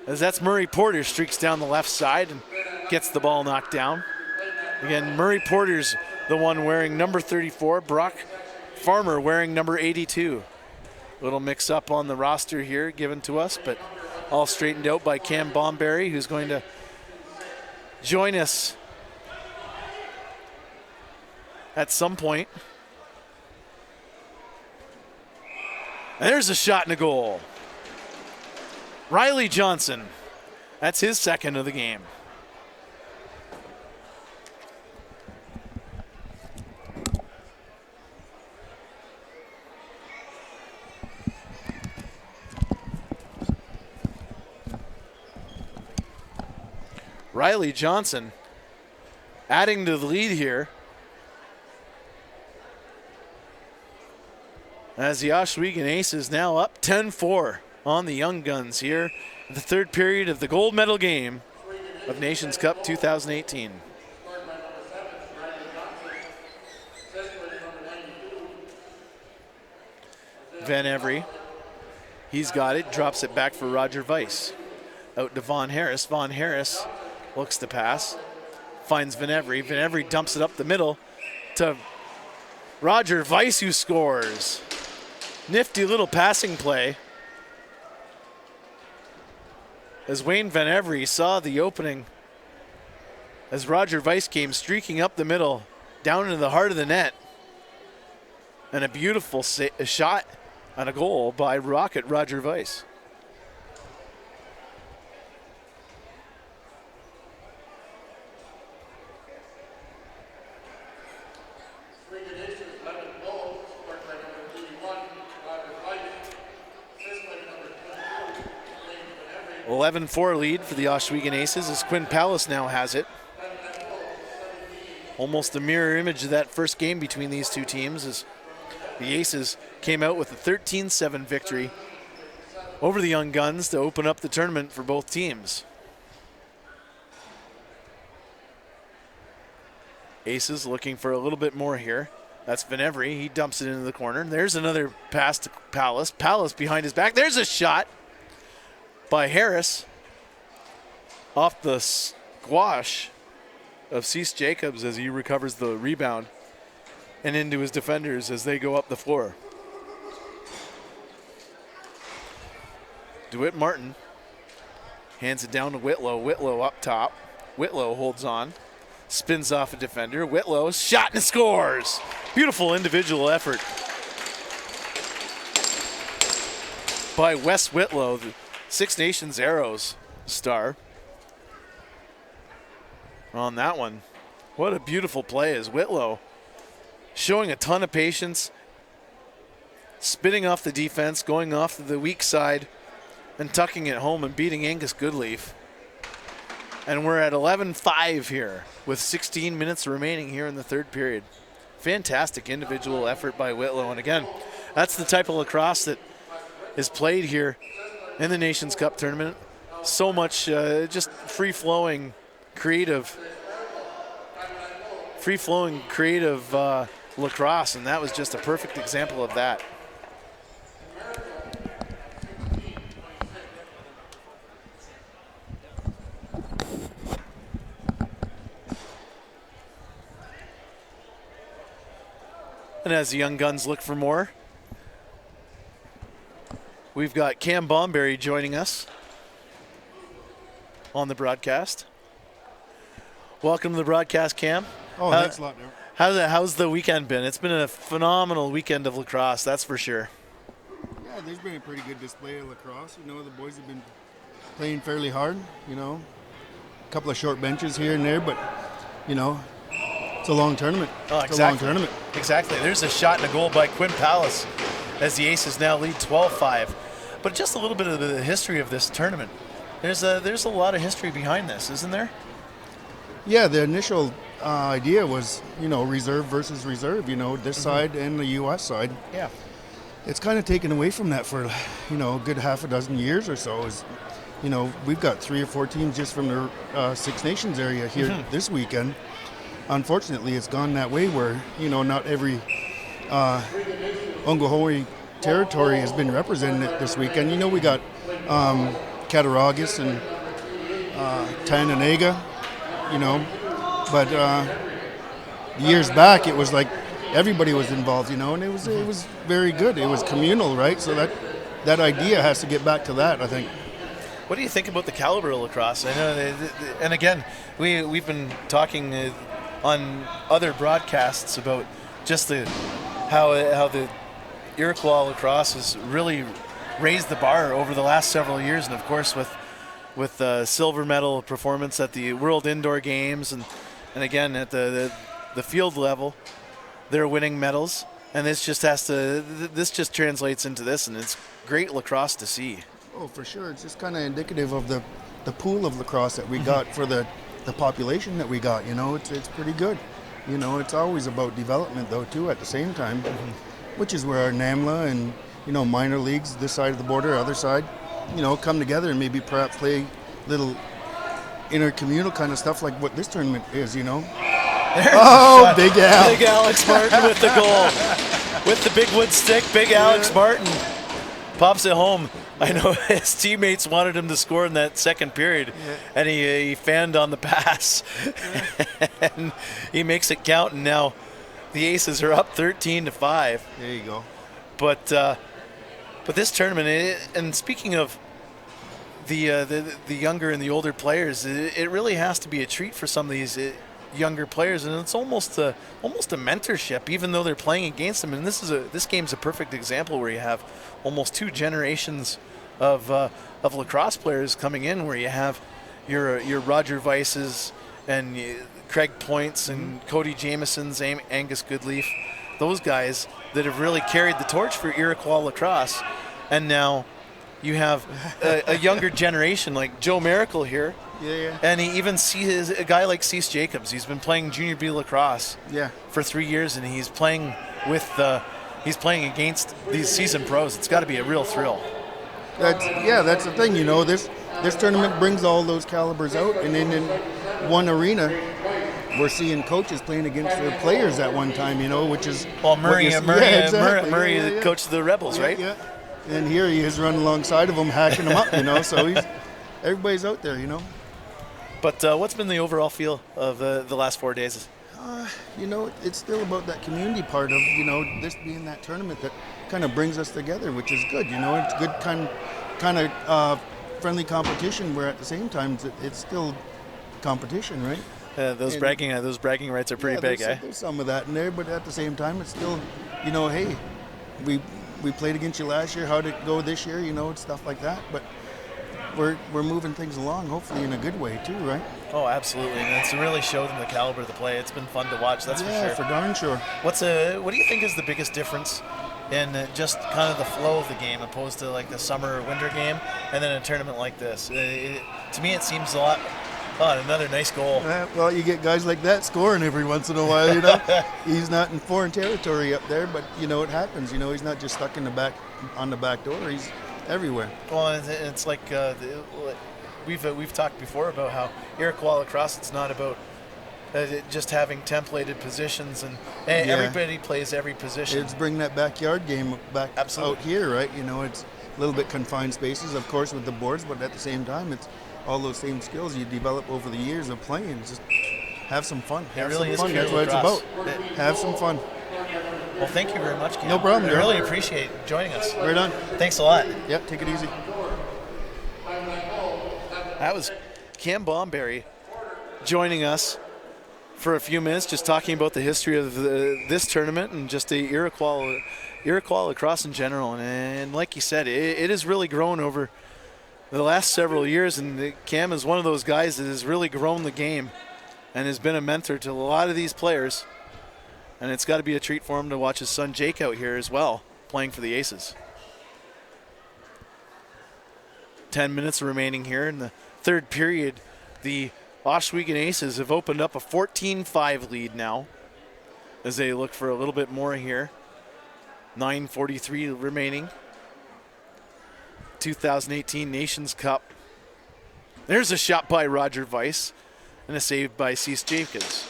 As that's Murray Porter streaks down the left side and gets the ball knocked down. Again, Murray Porter's the one wearing number 34, Brock Farmer wearing number 82. Little mix up on the roster here given to us, but all straightened out by Cam Bomberry, who's going to join us at some point. And there's a shot and a goal. Riley Johnson. That's his second of the game. Riley Johnson adding to the lead here, as the Oswego Aces now up 10-4 on the Young Guns here in the third period of the gold medal game of Nations Cup 2018. Van Every, he's got it, drops it back for Roger Weiss. Out to Von Harris. Von Harris looks to pass, finds Van Every. Van Every dumps it up the middle to Roger Weiss, who scores. Nifty little passing play as Wayne Van Every saw the opening as Roger Weiss came streaking up the middle down into the heart of the net. And a beautiful shot and a goal by Rocket Roger Weiss. Well, 11-4 lead for the Oswego Aces as Quinn Palace now has it. Almost a mirror image of that first game between these two teams as the Aces came out with a 13-7 victory over the Young Guns to open up the tournament for both teams. Aces looking for a little bit more here. That's Van Every. He dumps it into the corner. There's another pass to Palace. Palace behind his back. There's a shot by Harris off the squash of Cease Jacobs as he recovers the rebound and into his defenders as they go up the floor. DeWitt Martin hands it down to Whitlow. Whitlow up top. Whitlow holds on. Spins off a defender. Whitlow, shot and scores. Beautiful individual effort by Wes Whitlow, the Six Nations Arrows star. On that one, what a beautiful play is Whitlow showing a ton of patience, spinning off the defense, going off the weak side, and tucking it home and beating Angus Goodleaf. And we're at 11-5 here with 16 minutes remaining here in the third period. Fantastic individual effort by Whitlow. And again, that's the type of lacrosse that is played here in the Nations Cup tournament. So much just free-flowing, creative lacrosse, and that was just a perfect example of that. And as the Young Guns look for more, we've got Cam Bomberry joining us on the broadcast. Welcome to the broadcast, Cam. Oh, thanks a lot, Darryl. How's the weekend been? It's been a phenomenal weekend of lacrosse, that's for sure. Yeah, there's been a pretty good display of lacrosse. You know, the boys have been playing fairly hard, you know. A couple of short benches here and there, but, you know, it's a long tournament. Oh, exactly. It's a long tournament. Exactly. There's a shot and a goal by Quinn Palace as the Aces now lead 12-5. But just a little bit of the history of this tournament. There's a lot of history behind this, isn't there? Yeah, the initial idea was, you know, reserve versus reserve, you know, this side and the U.S. side. Yeah. It's kind of taken away from that for, you know, a good half a dozen years or so. You know, we've got 3 or 4 teams just from the Six Nations area here this weekend. Unfortunately, it's gone that way where, you know, not every Ongohoe territory has been represented this weekend. You know, we got Cattaraugus and Tananaga, you know, but years back it was like everybody was involved, you know, and it was very good. It was communal, right? So that idea has to get back to that, I think. What do you think about the caliber of lacrosse? I know, and again, we've been talking on other broadcasts about just how the Iroquois lacrosse has really raised the bar over the last several years, and of course with the silver medal performance at the World Indoor Games, and again at the field level, they're winning medals, and this just translates into this, and it's great lacrosse to see. Oh, for sure. It's just kind of indicative of the pool of lacrosse that we got for the population that we got. You know, it's pretty good. You know, it's always about development though too at the same time, which is where our NAMLA and, you know, minor leagues this side of the border, other side, you know, come together and maybe perhaps play little intercommunal kind of stuff like what this tournament is, you know. Oh, Big Al. Big Alex Martin with the goal. With the big wood stick, Big Alex Martin pops it home. I know his teammates wanted him to score in that second period, and he fanned on the pass. And he makes it count, and now the Aces are up 13-5. There you go. But this tournament, and speaking of the younger and the older players, it really has to be a treat for some of these younger players, and it's almost a mentorship, even though they're playing against them. And this game's a perfect example where you have almost 2 generations of lacrosse players coming in, where you have your Roger Weisses and Craig Points and Cody Jamesons, Angus Goodleaf, those guys that have really carried the torch for Iroquois lacrosse. And now you have a younger generation like Joe Miracle here. Yeah. And he even sees a guy like Cease Jacobs. He's been playing Junior B lacrosse for 3 years, and he's playing against these seasoned pros. It's got to be a real thrill. That's the thing, you know. This tournament brings all those calibers out, and then in one arena, we're seeing coaches playing against their players at one time, you know, which is Murray, exactly. Murray, the coach of the Rebels, right? Yeah. And here he is running alongside of them, hacking them up, you know. So everybody's out there, you know. But what's been the overall feel of the last 4 days? You know, it's still about that community part of, you know, this being that tournament that kind of brings us together, which is good. You know, it's good kind of friendly competition, where at the same time it's still competition, right? Those bragging rights are pretty big, eh? There's some of that in there, but at the same time, it's still, you know, hey, we played against you last year. How'd it go this year? You know, stuff like that. But we're moving things along, hopefully in a good way too, right? Oh, absolutely, and it's really showed them the caliber of the play. It's been fun to watch, that's for sure. Yeah, for darn sure. What do you think is the biggest difference in just kind of the flow of the game, opposed to like the summer or winter game, and then a tournament like this? To me, it seems a lot. Oh, another nice goal. Well, you get guys like that scoring every once in a while, you know. He's not in foreign territory up there, but, you know, it happens. You know, he's not just stuck in the back door. He's everywhere. Well, it's like we've talked before about how Iroquois Lacrosse, it's not about just having templated positions, and everybody plays every position. It's bring that backyard game back Absolutely. out here, right? You know, it's a little bit confined spaces, of course, with the boards, but at the same time, it's all those same skills you develop over the years of playing. Just have some fun. It really is. That's what it's about. Have some fun. Well, thank you very much, Cam. No problem. I really appreciate joining us. Right on. Thanks a lot. Yep, take it easy. That was Cam Bomberry joining us for a few minutes, just talking about the history of this tournament and just the Iroquois Lacrosse in general. And like you said, it has really grown over the last several years, and Cam is one of those guys that has really grown the game and has been a mentor to a lot of these players. And it's got to be a treat for him to watch his son Jake out here as well, playing for the Aces. 10 minutes remaining here in the third period. The Oswego Aces have opened up a 14-5 lead now as they look for a little bit more here. 9:43 remaining. 2018 Nations Cup. There's a shot by Roger Weiss and a save by Cease Jacobs.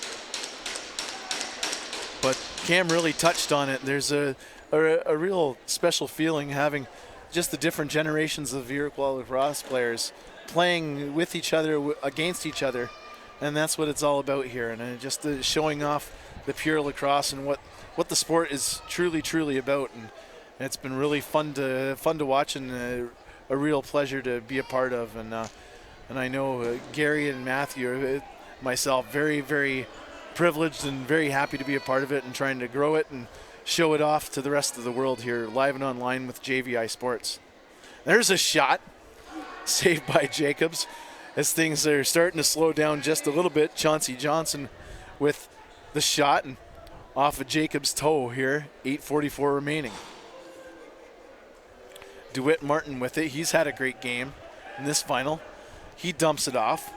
But Cam really touched on it. There's a real special feeling having just the different generations of Iroquois Lacrosse players playing with each other, against each other, and that's what it's all about here. And just showing off the pure lacrosse and what the sport is truly about. And it's been really fun to watch, and a real pleasure to be a part of. And I know Gary and Matthew, myself, very, very privileged and very happy to be a part of it and trying to grow it and show it off to the rest of the world here, live and online with JVI Sports. There's a shot, saved by Jacobs, as things are starting to slow down just a little bit. Chauncey Johnson with the shot, and off of Jacobs' toe here, 8:44 remaining. DeWitt Martin with it. He's had a great game in this final. He dumps it off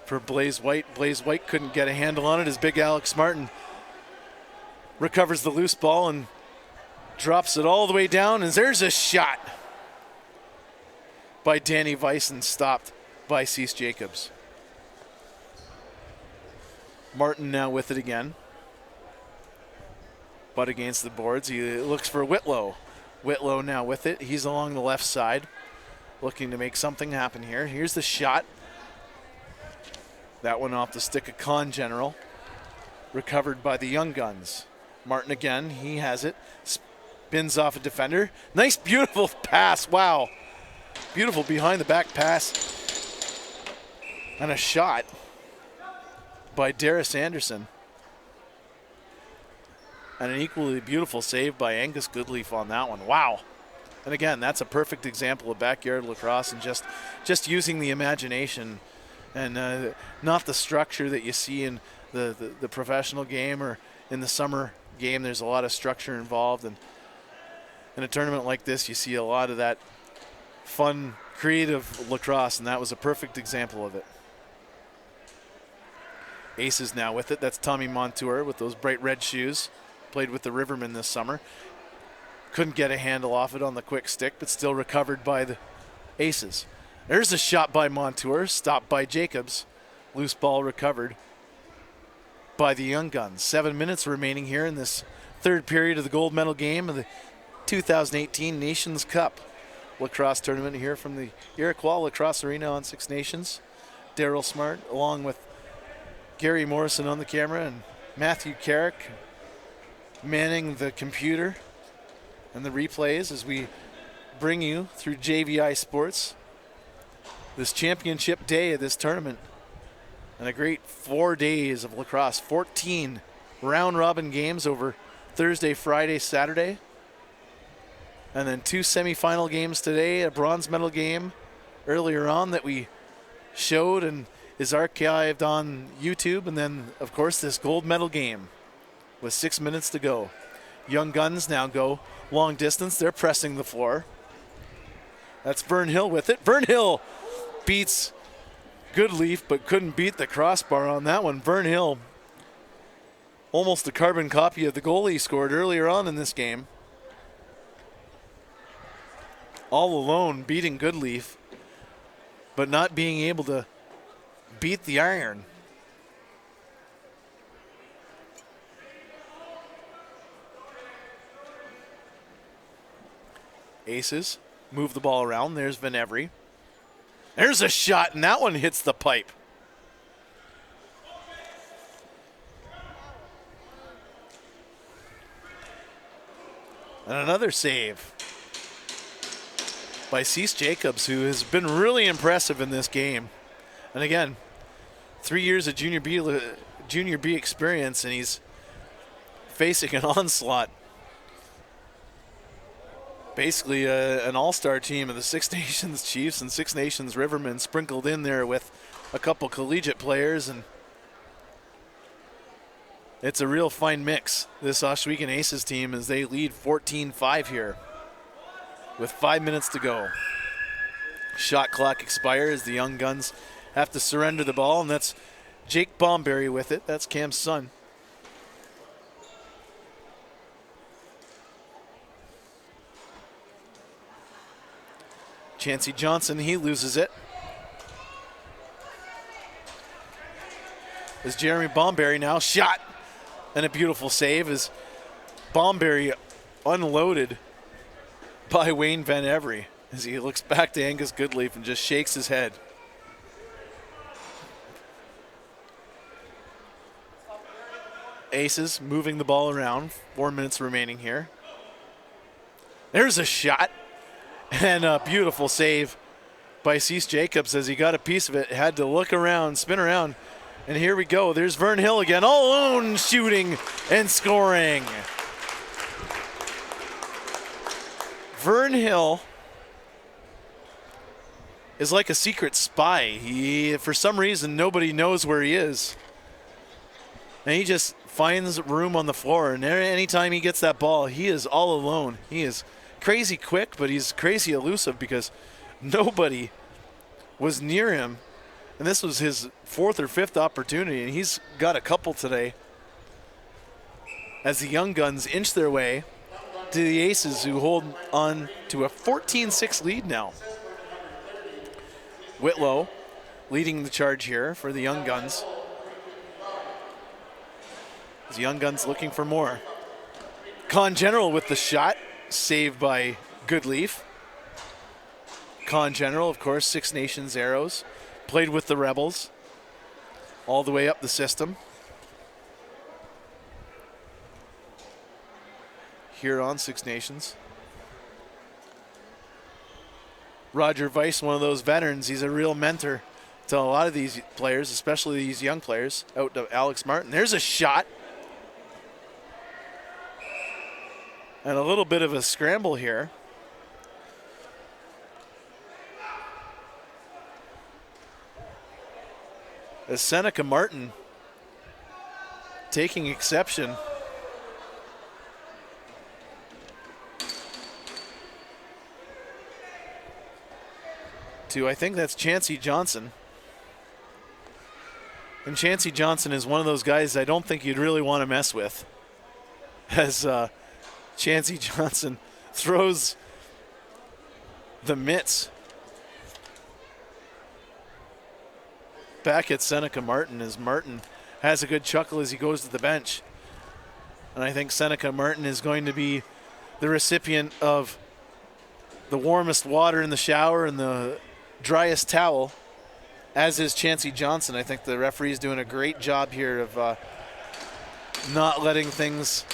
for Blaze White. Blaze White couldn't get a handle on it as big Alex Martin recovers the loose ball and drops it all the way down. And there's a shot by Danny Weiss and stopped by Cease Jacobs. Martin now with it again. But against the boards, he looks for Whitlow. Whitlow now with it. He's along the left side, looking to make something happen here. Here's the shot. That one off the stick of Con General. Recovered by the Young Guns. Martin again, he has it. Spins off a defender. Nice, beautiful pass, wow. Beautiful behind the back pass. And a shot by Darius Anderson. And an equally beautiful save by Angus Goodleaf on that one. Wow. And again, that's a perfect example of backyard lacrosse and just using the imagination and not the structure that you see in the professional game or in the summer game. There's a lot of structure involved. And in a tournament like this, you see a lot of that fun, creative lacrosse, and that was a perfect example of it. Aces now with it. That's Tommy Montour with those bright red shoes. Played with the Rivermen this summer. Couldn't get a handle off it on the quick stick, but still recovered by the Aces. There's a shot by Montour, stopped by Jacobs. Loose ball recovered by the Young Guns. 7 minutes remaining here in this third period of the gold medal game of the 2018 Nations Cup lacrosse tournament here from the Iroquois Lacrosse Arena on Six Nations. Daryl Smart, along with Gary Morrison on the camera and Matthew Carrick manning the computer and the replays as we bring you through JVI Sports this championship day of this tournament. And a great 4 days of lacrosse. 14 round-robin games over Thursday, Friday, Saturday. And then 2 semifinal games today, a bronze medal game earlier on that we showed and is archived on YouTube. And then, of course, this gold medal game with 6 minutes to go. Young Guns now go long distance. They're pressing the floor. That's Vern Hill with it. Vern Hill beats Goodleaf, but couldn't beat the crossbar on that one. Vern Hill, almost a carbon copy of the goal he scored earlier on in this game. All alone beating Goodleaf, but not being able to beat the iron. Aces move the ball around. There's Van Every. There's a shot, and that one hits the pipe. And another save by Cease Jacobs, who has been really impressive in this game. And again, 3 years of Junior B experience, and he's facing an onslaught. Basically an all-star team of the Six Nations Chiefs and Six Nations Rivermen sprinkled in there with a couple collegiate players, and it's a real fine mix, this Ohsweken Aces team, as they lead 14-5 here with 5 minutes to go. Shot clock expires. The Young Guns have to surrender the ball, and that's Jake Bomberry with it. That's Cam's son. Chancey Johnson, he loses it. As Jeremy Bomberry now shot, and a beautiful save as Bomberry unloaded by Wayne Van Every as he looks back to Angus Goodleaf and just shakes his head. Aces moving the ball around. 4 minutes remaining here. There's a shot. And a beautiful save by Cease Jacobs as he got a piece of it. Had to look around, spin around, and here we go. There's Vern Hill again, all alone, shooting and scoring. Vern Hill is like a secret spy. For some reason, nobody knows where he is. And he just finds room on the floor, and anytime he gets that ball, he is all alone. He is crazy quick, but he's crazy elusive because nobody was near him. And this was his 4th or 5th opportunity, and he's got a couple today as the Young Guns inch their way to the Aces, who hold on to a 14-6 lead now. Whitlow leading the charge here for the Young Guns. The Young Guns looking for more. Con General with the shot. Saved by Goodleaf. Con General, of course, Six Nations Arrows. Played with the Rebels all the way up the system. Here on Six Nations. Roger Weiss, one of those veterans, he's a real mentor to a lot of these players, especially these young players. Out to Alex Martin. There's a shot. And a little bit of a scramble here. As Seneca Martin taking exception to, I think that's Chancey Johnson. And Chancey Johnson is one of those guys I don't think you'd really want to mess with. As Chancey Johnson throws the mitts back at Seneca Martin, as Martin has a good chuckle as he goes to the bench. And I think Seneca Martin is going to be the recipient of the warmest water in the shower and the driest towel as is Chancey Johnson. I think the referee's doing a great job here of not letting things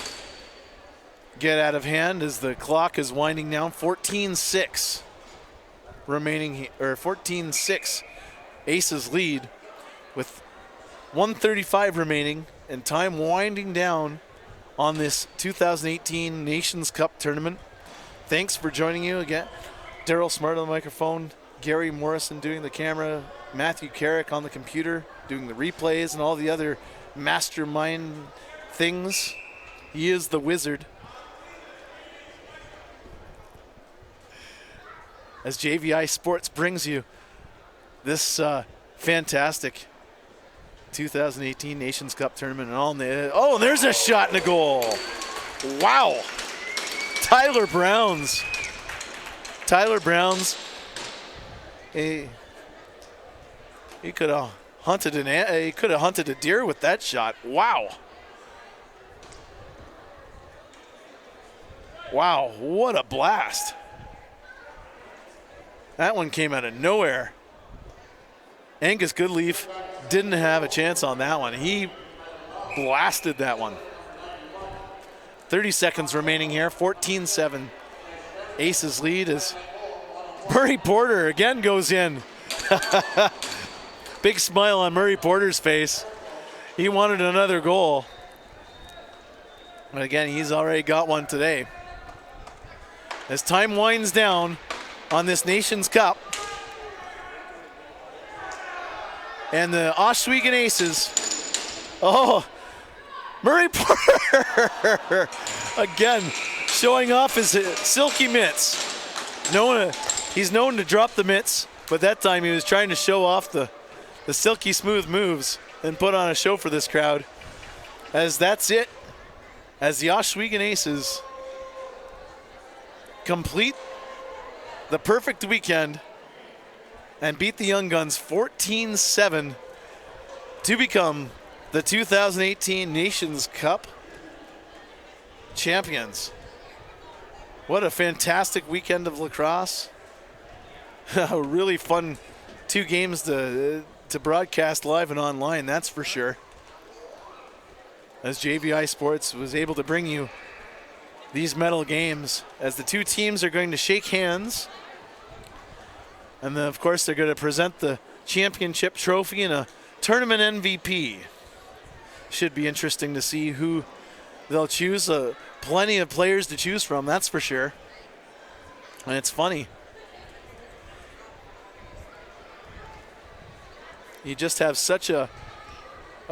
get out of hand as the clock is winding down. 14-6 remaining, or 14-6 Aces lead with 1:35 remaining and time winding down on this 2018 Nations Cup tournament. Thanks for joining you again. Daryl Smart on the microphone, Gary Morrison doing the camera, Matthew Carrick on the computer doing the replays and all the other mastermind things. He is the wizard. As JVI Sports brings you this fantastic 2018 Nations Cup tournament. And there's a shot and a goal. Wow. Tyler Browns. He could have hunted a deer with that shot. Wow. Wow, what a blast. That one came out of nowhere. Angus Goodleaf didn't have a chance on that one. He blasted that one. 30 seconds remaining here, 14-7. Aces lead as Murray Porter again goes in. Big smile on Murray Porter's face. He wanted another goal. But again, he's already got one today. As time winds down on this Nations Cup, and the Oswego Aces, Murray Porter again showing off his silky mitts. He's known to drop the mitts, but that time he was trying to show off the silky smooth moves and put on a show for this crowd. As that's it, as the Oswego Aces complete the perfect weekend and beat the Young Guns 14-7 to become the 2018 Nations Cup champions. What a fantastic weekend of lacrosse. A really fun 2 games to broadcast live and online, that's for sure. As JVI Sports was able to bring you these medal games, as the 2 teams are going to shake hands. And then, of course, they're going to present the championship trophy and a tournament MVP. Should be interesting to see who they'll choose. Plenty of players to choose from, that's for sure. And it's funny. You just have such a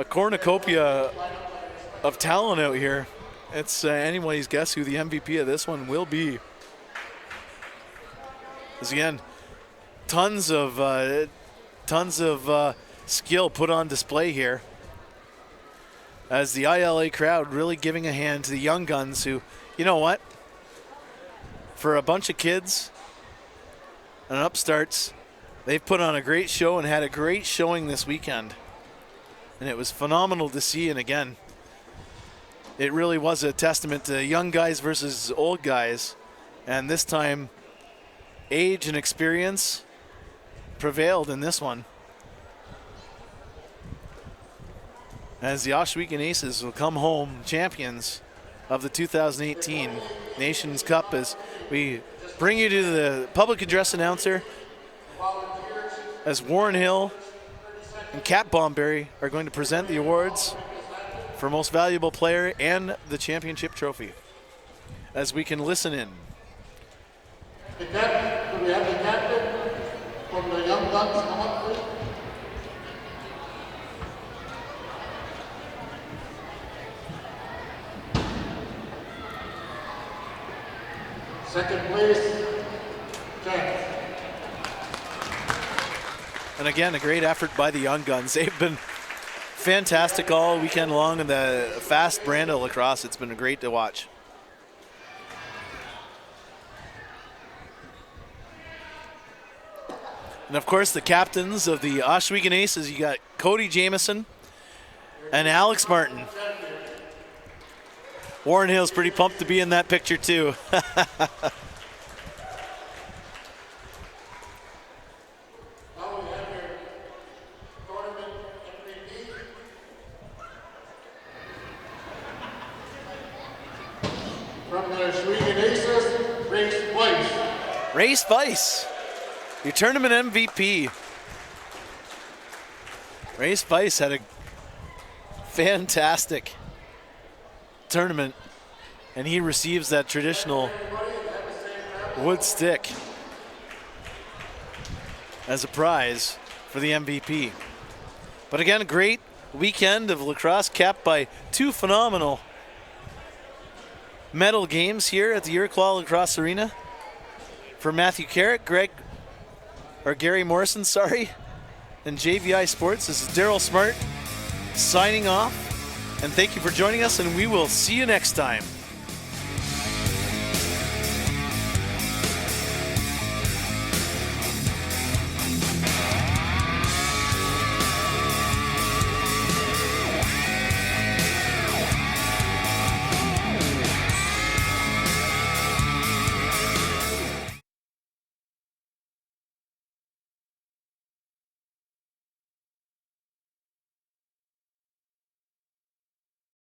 cornucopia of talent out here. It's anybody's guess who the MVP of this one will be. Because again, tons of skill put on display here. As the ILA crowd really giving a hand to the Young Guns who, you know what? For a bunch of kids and upstarts, they've put on a great show and had a great showing this weekend. And it was phenomenal to see, and again, it really was a testament to young guys versus old guys. And this time, age and experience prevailed in this one. As the Oswego Aces will come home champions of the 2018 Nations Cup, as we bring you to the public address announcer, as Warren Hill and Kat Bomberry are going to present the awards for most valuable player and the championship trophy. As we can listen in. Do we have the captain from the Young Guns come up, please? Second place, Jack. And again, a great effort by the Young Guns. They've been fantastic all weekend long in the fast brand of lacrosse. It's been great to watch. And of course, the captains of the Oswego Aces, you got Cody Jamieson and Alex Martin. Warren Hill's pretty pumped to be in that picture too. Race Vice, your tournament MVP. Race Vice had a fantastic tournament, and he receives that traditional wood stick as a prize for the MVP. But again, a great weekend of lacrosse capped by 2 phenomenal medal games here at the Iroquois Lacrosse Arena. For Matthew Carrick, Gary Morrison, and JVI Sports, this is Daryl Smart signing off. And thank you for joining us, and we will see you next time.